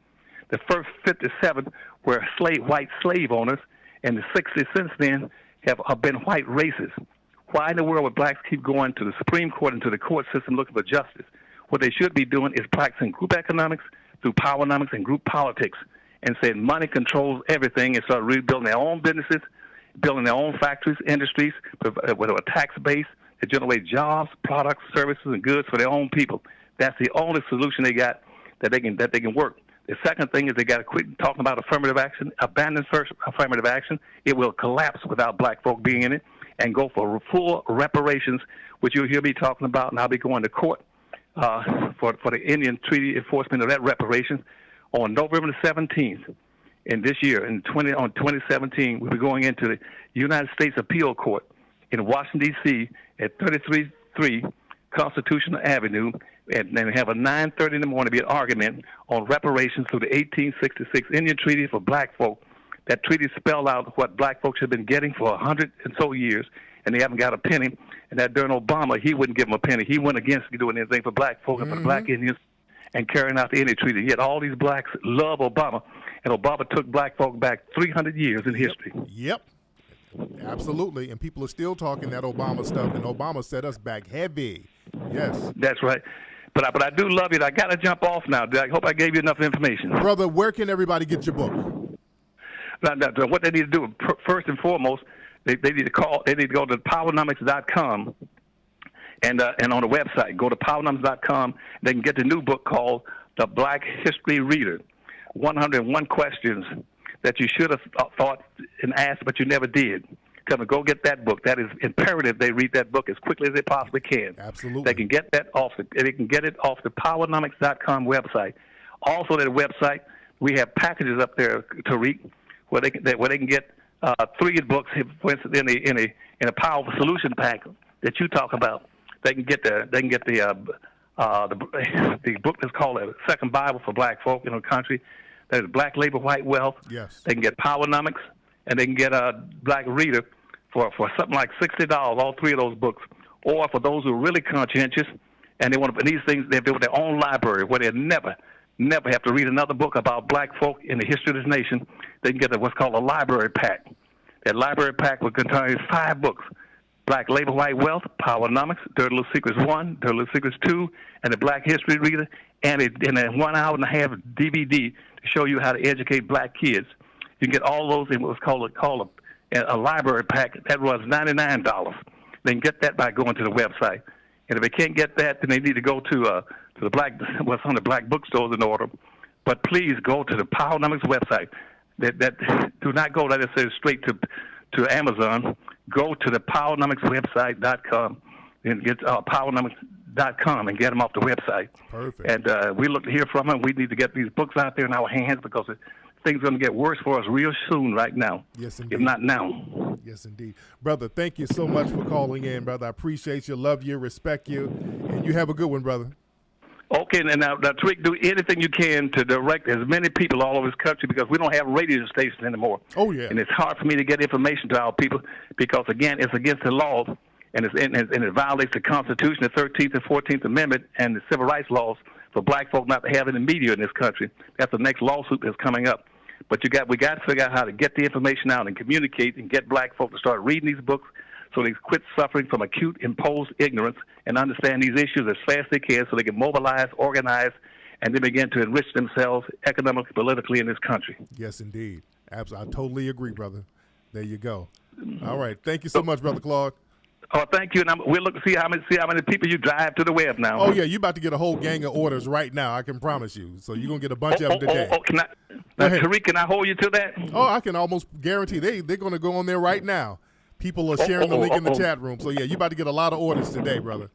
The first 57 were white slave owners, and the 60 since then have been white racists. Why in the world would blacks keep going to the Supreme Court and to the court system looking for justice? What they should be doing is practicing group economics through powernomics and group politics, and saying money controls everything, and start rebuilding their own businesses, building their own factories, industries, with a tax base to generate jobs, products, services, and goods for their own people. That's the only solution they got that they can work. The second thing is they got to quit talking about affirmative action, abandon first affirmative action. It will collapse without black folk being in it, and go for full reparations, which you'll hear me talking about, and I'll be going to court for the Indian Treaty enforcement of that reparations on November the 17th in this year. On 2017, we'll be going into the United States Appeal Court in Washington, D.C. at 33 Constitutional Avenue, and then have a 9:30 in the morning be an argument on reparations through the 1866 Indian Treaty for black folk. That treaty spelled out what black folks have been getting for 100 and so years, and they haven't got a penny. And that during Obama, he wouldn't give them a penny. He went against doing anything for black folk and for the black Indians and carrying out the Indian Treaty. Yet all these blacks love Obama, and Obama took black folk back 300 years in history. Yep. Absolutely. And people are still talking that Obama stuff, and Obama set us back heavy. Yes. That's right. But I do love it. I got to jump off now. I hope I gave you enough information. Brother, where can everybody get your book? Now, what they need to do, first and foremost, they need to go to powernomics.com and on the website, go to powernomics.com. They can get the new book called The Black History Reader, 101 Questions that you should have thought and asked, but you never did. Go get that book. That is imperative. They read that book as quickly as they possibly can. Absolutely. They can get that they can get it off the powernomics.com website. Also, that website, we have packages up there, Tariq, where they can get 3 books, for instance, in a powerful solution pack that you talk about. They can get the book that's called a Second Bible for Black Folk in the country. There's Black Labor, White Wealth. Yes. They can get Powernomics, and they can get a Black Reader for something like $60. All 3 of those books. Or for those who are really conscientious and they want to, these things they build their own library where they never have to read another book about black folk in the history of this nation. They can get what's called a library pack. That library pack will contain 5 books: Black Labor, White Wealth, Powernomics, Dirty Little Secrets 1, Dirty Little Secrets 2, and the Black History Reader, and a 1 hour and a half DVD to show you how to educate black kids. You can get all those in what's called a library pack. That runs $99. They can get that by going to the website. And if they can't get that, then they need to go to the what's on the black bookstores in order. But please go to the Powernomics website. Do not go, let us say, straight to Amazon. Go to the Powernomics website.com and get Powernomics.com and get them off the website. Perfect. And we look to hear from them. We need to get these books out there in our hands because things are going to get worse for us real soon right now. Yes, indeed. If not now. Yes, indeed. Brother, thank you so much for calling in, brother. I appreciate you, love you, respect you, and you have a good one, brother. Okay, and now Tariq, do anything you can to direct as many people all over this country because we don't have radio stations anymore. Oh, yeah. And it's hard for me to get information to our people because, again, it's against the law and it violates the Constitution, the 13th and 14th Amendment, and the civil rights laws for black folk not to have any media in this country. That's the next lawsuit that's coming up. But we got to figure out how to get the information out and communicate and get black folk to start reading these books so they quit suffering from acute imposed ignorance and understand these issues as fast as they can so they can mobilize, organize, and then begin to enrich themselves economically, politically in this country. Yes, indeed. Absolutely. I totally agree, brother. There you go. All right. Thank you so much, Brother Claud. Oh, thank you. And we'll look to see how many people you drive to the web now. Oh, yeah, you're about to get a whole gang of orders right now, I can promise you. So you're going to get a bunch of them today. Tariq, can I hold you to that? Oh, I can almost guarantee they're going to go on there right now. People are sharing the link in the chat room. So, yeah, you're about to get a lot of orders today, brother.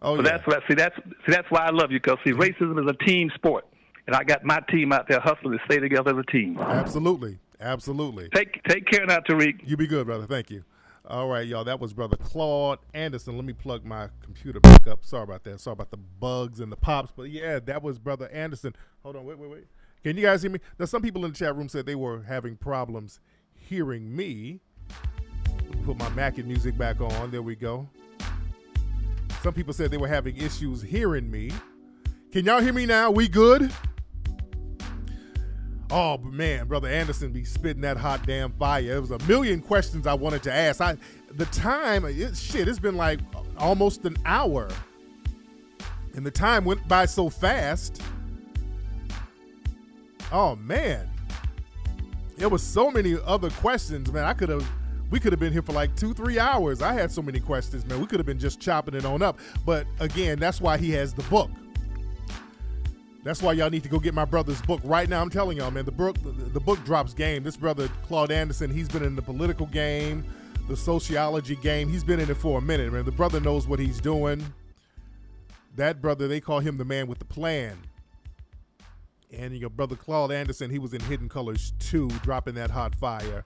Oh, yeah. That's why I love you, because, racism is a team sport. And I got my team out there hustling to stay together as a team. Absolutely. Take care now, Tariq. You be good, brother. Thank you. All right, y'all. That was Brother Claud Anderson. Let me plug my computer back up. Sorry about that. Sorry about the bugs and the pops. But, yeah, that was Brother Anderson. Hold on. Wait. Can you guys hear me? Now, some people in the chat room said they were having problems hearing me. Let me put my Mackin music back on. There we go. Some people said they were having issues hearing me. Can y'all hear me now? We good? Oh, man, Brother Anderson be spitting that hot damn fire. There was a million questions I wanted to ask. It's been like almost an hour. And the time went by so fast. Oh, man. There was so many other questions, man. We could have been here for like 2-3 hours. I had so many questions, man. We could have been just chopping it on up. But, again, that's why he has the book. That's why y'all need to go get my brother's book right now. I'm telling y'all, man, the book drops game. This brother, Claud Anderson, he's been in the political game, the sociology game. He's been in it for a minute, man. The brother knows what he's doing. That brother, they call him the man with the plan. And your brother Claud Anderson, he was in Hidden Colors 2, dropping that hot fire.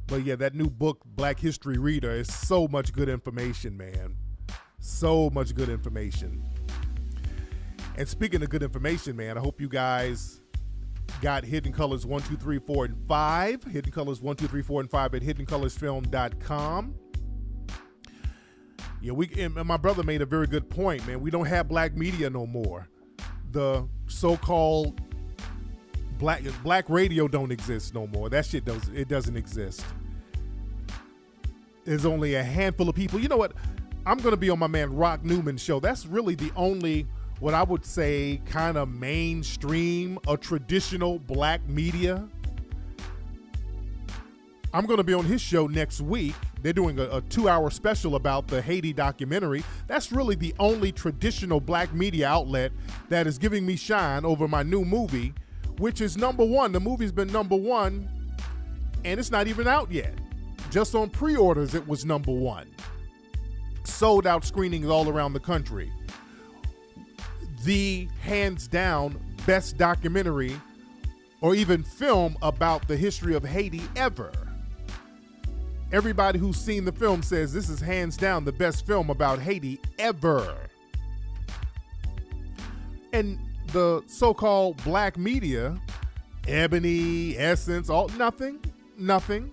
But, yeah, that new book, Black History Reader, is so much good information, man. So much good information. And speaking of good information, man, I hope you guys got Hidden Colors 1, 2, 3, 4, and 5. Hidden Colors 1, 2, 3, 4, and 5 at hiddencolorsfilm.com. Yeah, and my brother made a very good point, man. We don't have black media no more. The so-called black radio don't exist no more. That shit doesn't exist. There's only a handful of people. You know what? I'm going to be on my man Rock Newman's show. That's really the only, what I would say, kind of mainstream or traditional black media. I'm going to be on his show next week. They're doing a 2-hour special about the Haiti documentary. That's really the only traditional black media outlet that is giving me shine over my new movie, which is #1. The movie's been #1, and it's not even out yet. Just on pre-orders, it was #1. Sold out screenings all around the country. The hands down best documentary or even film about the history of Haiti ever. Everybody who's seen the film says this is hands down the best film about Haiti ever. And the so-called black media, Ebony, Essence, nothing.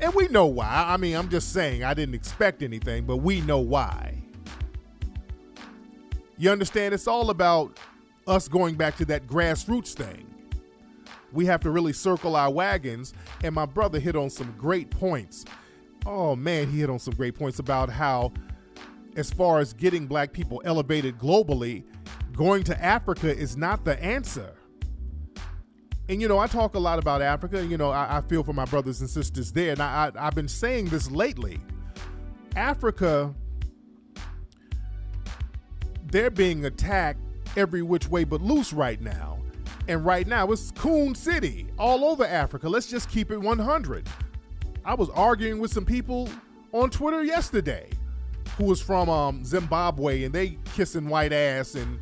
And we know why. I mean, I'm just saying I didn't expect anything, but we know why. You understand? It's all about us going back to that grassroots thing. We have to really circle our wagons, and my brother hit on some great points. Oh, man, he hit on some great points about how, as far as getting black people elevated globally, going to Africa is not the answer. And, I talk a lot about Africa. I feel for my brothers and sisters there, and I've been saying this lately. Africa, they're being attacked every which way but loose right now. And right now, it's Coon City all over Africa. Let's just keep it 100. I was arguing with some people on Twitter yesterday who was from Zimbabwe, and they kissing white ass and,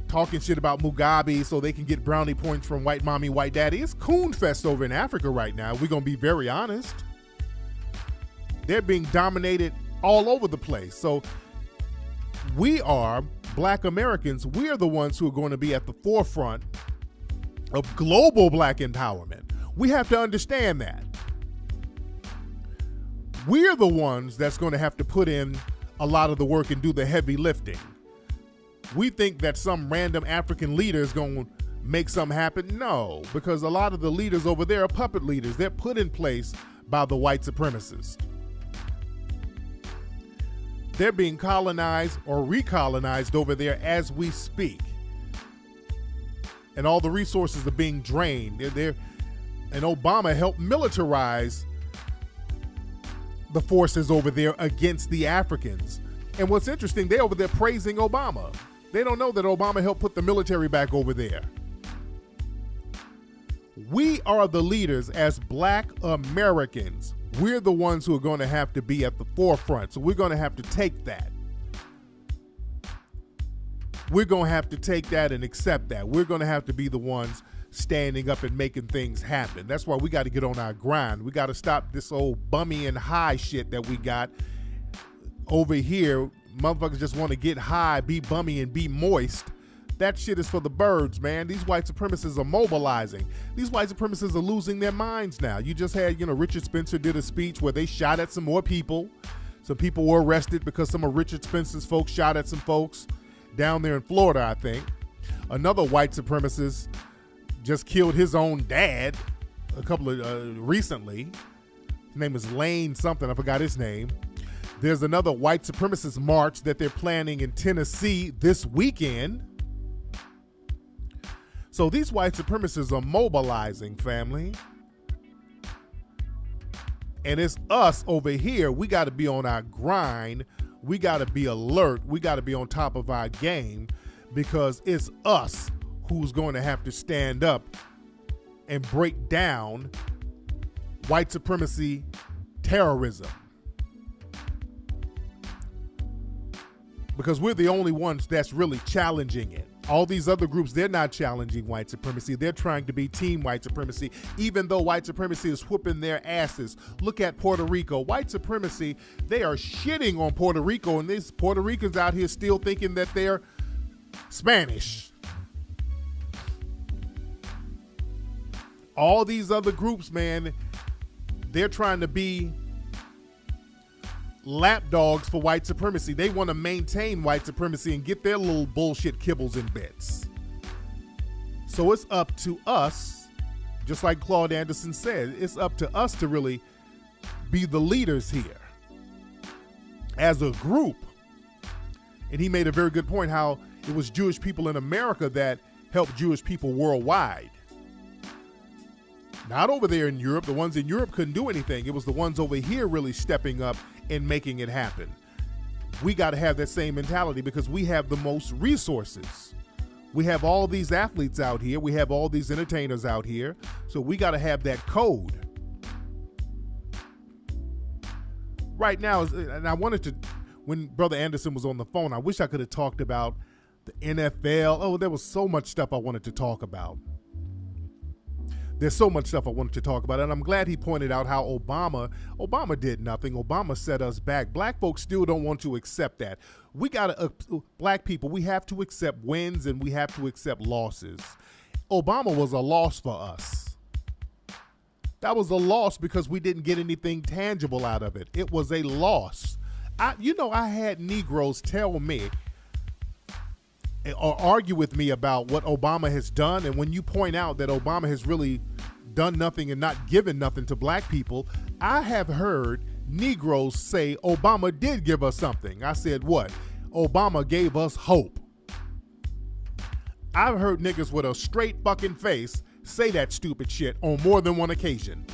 talking shit about Mugabe so they can get brownie points from white mommy, white daddy. It's Coon Fest over in Africa right now. We're going to be very honest. They're being dominated all over the place. So we are black Americans. We are the ones who are going to be at the forefront of global black empowerment. We have to understand that. We're the ones that's going to have to put in a lot of the work and do the heavy lifting. We think that some random African leader is going to make something happen. No, because a lot of the leaders over there are puppet leaders. They're put in place by the white supremacists. They're being colonized or recolonized over there as we speak. And all the resources are being drained. And Obama helped militarize the forces over there against the Africans. And what's interesting, they're over there praising Obama. They don't know that Obama helped put the military back over there. We are the leaders as Black Americans. We're the ones who are going to have to be at the forefront. So we're going to have to take that. We're going to have to take that and accept that. We're going to have to be the ones standing up and making things happen. That's why we got to get on our grind. We got to stop this old bummy and high shit that we got over here. Motherfuckers just want to get high, be bummy, and be moist. That shit is for the birds, man. These white supremacists are mobilizing. These white supremacists are losing their minds now. You just had, Richard Spencer did a speech where they shot at some more people. Some people were arrested because some of Richard Spencer's folks shot at some folks down there in Florida, I think. Another white supremacist just killed his own dad recently. His name is Lane something. I forgot his name. There's another white supremacist march that they're planning in Tennessee this weekend. So these white supremacists are mobilizing, family. And it's us over here. We got to be on our grind. We got to be alert. We got to be on top of our game, because it's us who's going to have to stand up and break down white supremacy terrorism. Because we're the only ones that's really challenging it. All these other groups, they're not challenging white supremacy. They're trying to be team white supremacy, even though white supremacy is whooping their asses. Look at Puerto Rico. White supremacy, they are shitting on Puerto Rico, and these Puerto Ricans out here still thinking that they're Spanish. All these other groups, man, they're trying to be lapdogs for white supremacy. They want to maintain white supremacy and get their little bullshit kibbles and bits. So it's up to us, just like Claude Anderson said, it's up to us to really be the leaders here as a group. And he made a very good point how it was Jewish people in America that helped Jewish people worldwide. Not over there in Europe. The ones in Europe couldn't do anything. It was the ones over here really stepping up and making it happen. We got to have that same mentality because we have the most resources. We have all these athletes out here. We have all these entertainers out here. So we got to have that code. Right now, and I wanted to, when Brother Anderson was on the phone, I wish I could have talked about the NFL. Oh, there was so much stuff I wanted to talk about. There's so much stuff I wanted to talk about, and I'm glad he pointed out how Obama did nothing. Obama set us back. Black folks still don't want to accept that. We gotta, black people, we have to accept wins and we have to accept losses. Obama was a loss for us. That was a loss because we didn't get anything tangible out of it. It was a loss. I had Negroes tell me or argue with me about what Obama has done, and when you point out that Obama has really done nothing and not given nothing to black people, I have heard Negroes say Obama did give us something. I said, what? Obama gave us hope. I've heard niggas with a straight fucking face say that stupid shit on more than one occasion.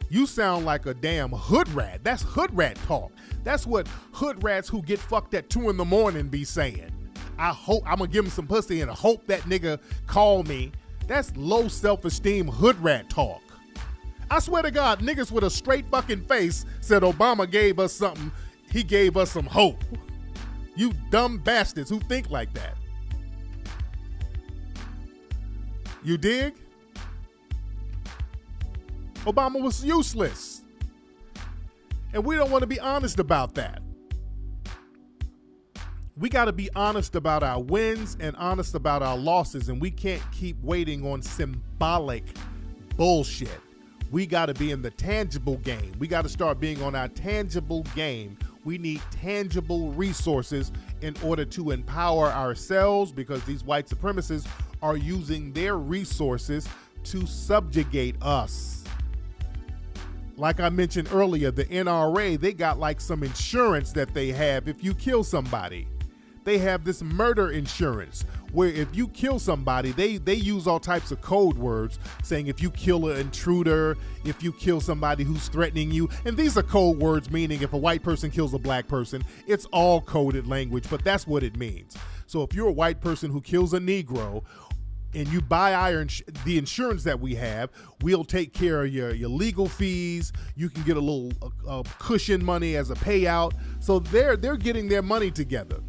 You sound like a damn hood rat. That's hood rat talk. That's what hood rats who get fucked at 2 a.m. be saying. I hope I'm gonna give him some pussy and hope that nigga call me. That's low self-esteem hood rat talk. I swear to God, niggas with a straight fucking face said Obama gave us something. He gave us some hope. You dumb bastards who think like that. You dig? Obama was useless. And we don't want to be honest about that. We got to be honest about our wins and honest about our losses, and we can't keep waiting on symbolic bullshit. We got to be in the tangible game. We got to start being on our tangible game. We need tangible resources in order to empower ourselves, because these white supremacists are using their resources to subjugate us. Like I mentioned earlier, the NRA, they got like some insurance that they have if you kill somebody. They have this murder insurance. where if you kill somebody, they use all types of code words saying if you kill an intruder, if you kill somebody who's threatening you, and these are code words meaning if a white person kills a black person, it's all coded language, but that's what it means. So if you're a white person who kills a Negro and you buy the insurance that we have, we'll take care of your legal fees. You can get a little cushion money as a payout. So they're getting their money together.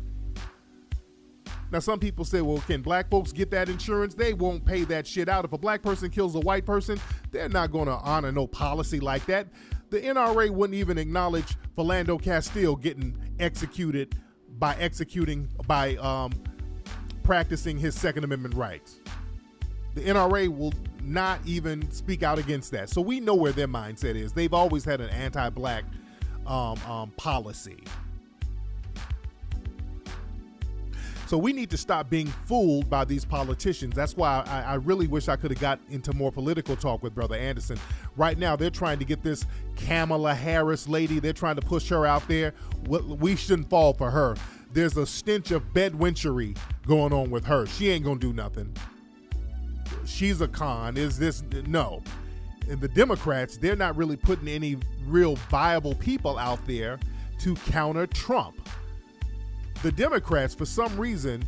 Now, some people say, well, can black folks get that insurance? They won't pay that shit out. If a black person kills a white person, they're not going to honor no policy like that. The NRA wouldn't even acknowledge Philando Castile getting executed by practicing his Second Amendment rights. The NRA will not even speak out against that. So we know where their mindset is. They've always had an anti-black policy. So we need to stop being fooled by these politicians. That's why I really wish I could have got into more political talk with Brother Anderson. Right now, they're trying to get this Kamala Harris lady. They're trying to push her out there. We shouldn't fall for her. There's a stench of bedwenchery going on with her. She ain't going to do nothing. She's a con. No. And the Democrats, they're not really putting any real viable people out there to counter Trump. The Democrats, for some reason,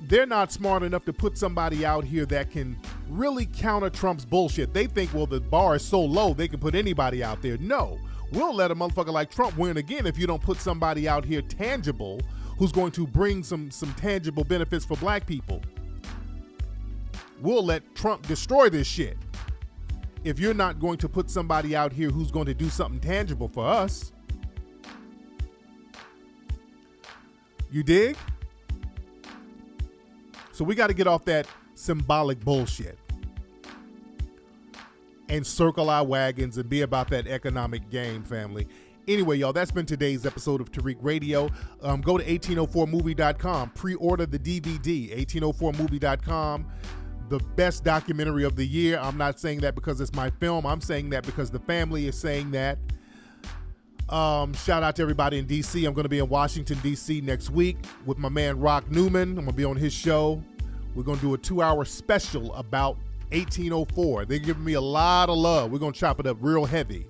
they're not smart enough to put somebody out here that can really counter Trump's bullshit. They think, well, the bar is so low, they can put anybody out there. No, we'll let a motherfucker like Trump win again if you don't put somebody out here tangible who's going to bring some tangible benefits for black people. We'll let Trump destroy this shit if you're not going to put somebody out here who's going to do something tangible for us. You dig? So we got to get off that symbolic bullshit and circle our wagons and be about that economic game, family. Anyway, y'all, that's been today's episode of Tariq Radio. Go to 1804movie.com. Pre-order the DVD, 1804movie.com. The best documentary of the year. I'm not saying that because it's my film. I'm saying that because the family is saying that. Shout out to everybody in D.C. I'm going to be in Washington, D.C. next week with my man Rock Newman. I'm going to be on his show. We're going to do a 2-hour special about 1804. They're giving me a lot of love. We're going to chop it up real heavy.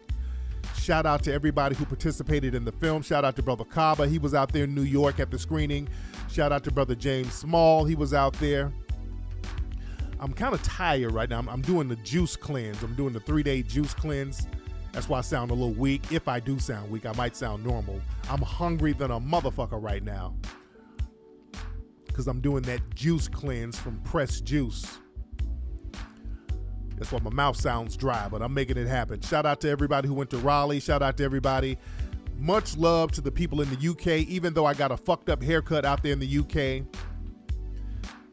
Shout out to everybody who participated in the film. Shout out to Brother Kaba. He was out there in New York at the screening. Shout out to Brother James Small. He was out there. I'm kind of tired right now. I'm doing the juice cleanse. I'm doing the 3-day juice cleanse. That's why I sound a little weak. If I do sound weak, I might sound normal. I'm hungry than a motherfucker right now because I'm doing that juice cleanse from Pressed Juice. That's why my mouth sounds dry, but I'm making it happen. Shout out to everybody who went to Raleigh. Shout out to everybody. Much love to the people in the UK, even though I got a fucked up haircut out there in the UK.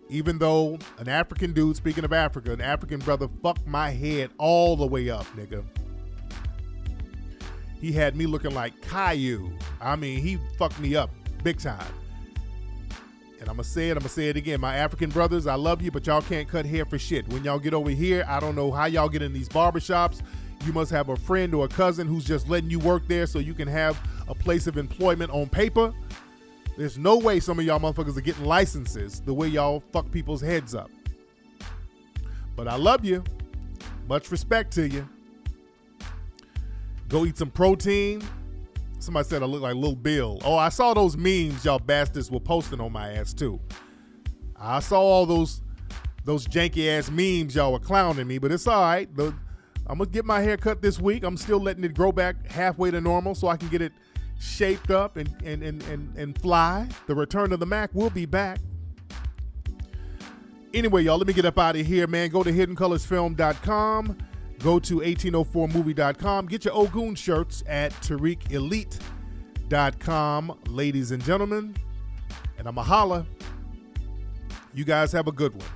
Even though an African dude, speaking of Africa, an African brother fucked my head all the way up, nigga. He had me looking like Caillou. I mean, he fucked me up big time. And I'm going to say it again. My African brothers, I love you, but y'all can't cut hair for shit. When y'all get over here, I don't know how y'all get in these barbershops. You must have a friend or a cousin who's just letting you work there so you can have a place of employment on paper. There's no way some of y'all motherfuckers are getting licenses the way y'all fuck people's heads up. But I love you. Much respect to you. Go eat some protein. Somebody said I look like Lil Bill. Oh, I saw those memes y'all bastards were posting on my ass too. I saw all those janky ass memes y'all were clowning me, but it's all right. I'm going to get my hair cut this week. I'm still letting it grow back halfway to normal so I can get it shaped up and fly. The return of the Mac will be back. Anyway, y'all, let me get up out of here, man. Go to hiddencolorsfilm.com. Go to 1804movie.com. Get your Ogun shirts at TariqElite.com, ladies and gentlemen. And I'm a holla. You guys have a good one.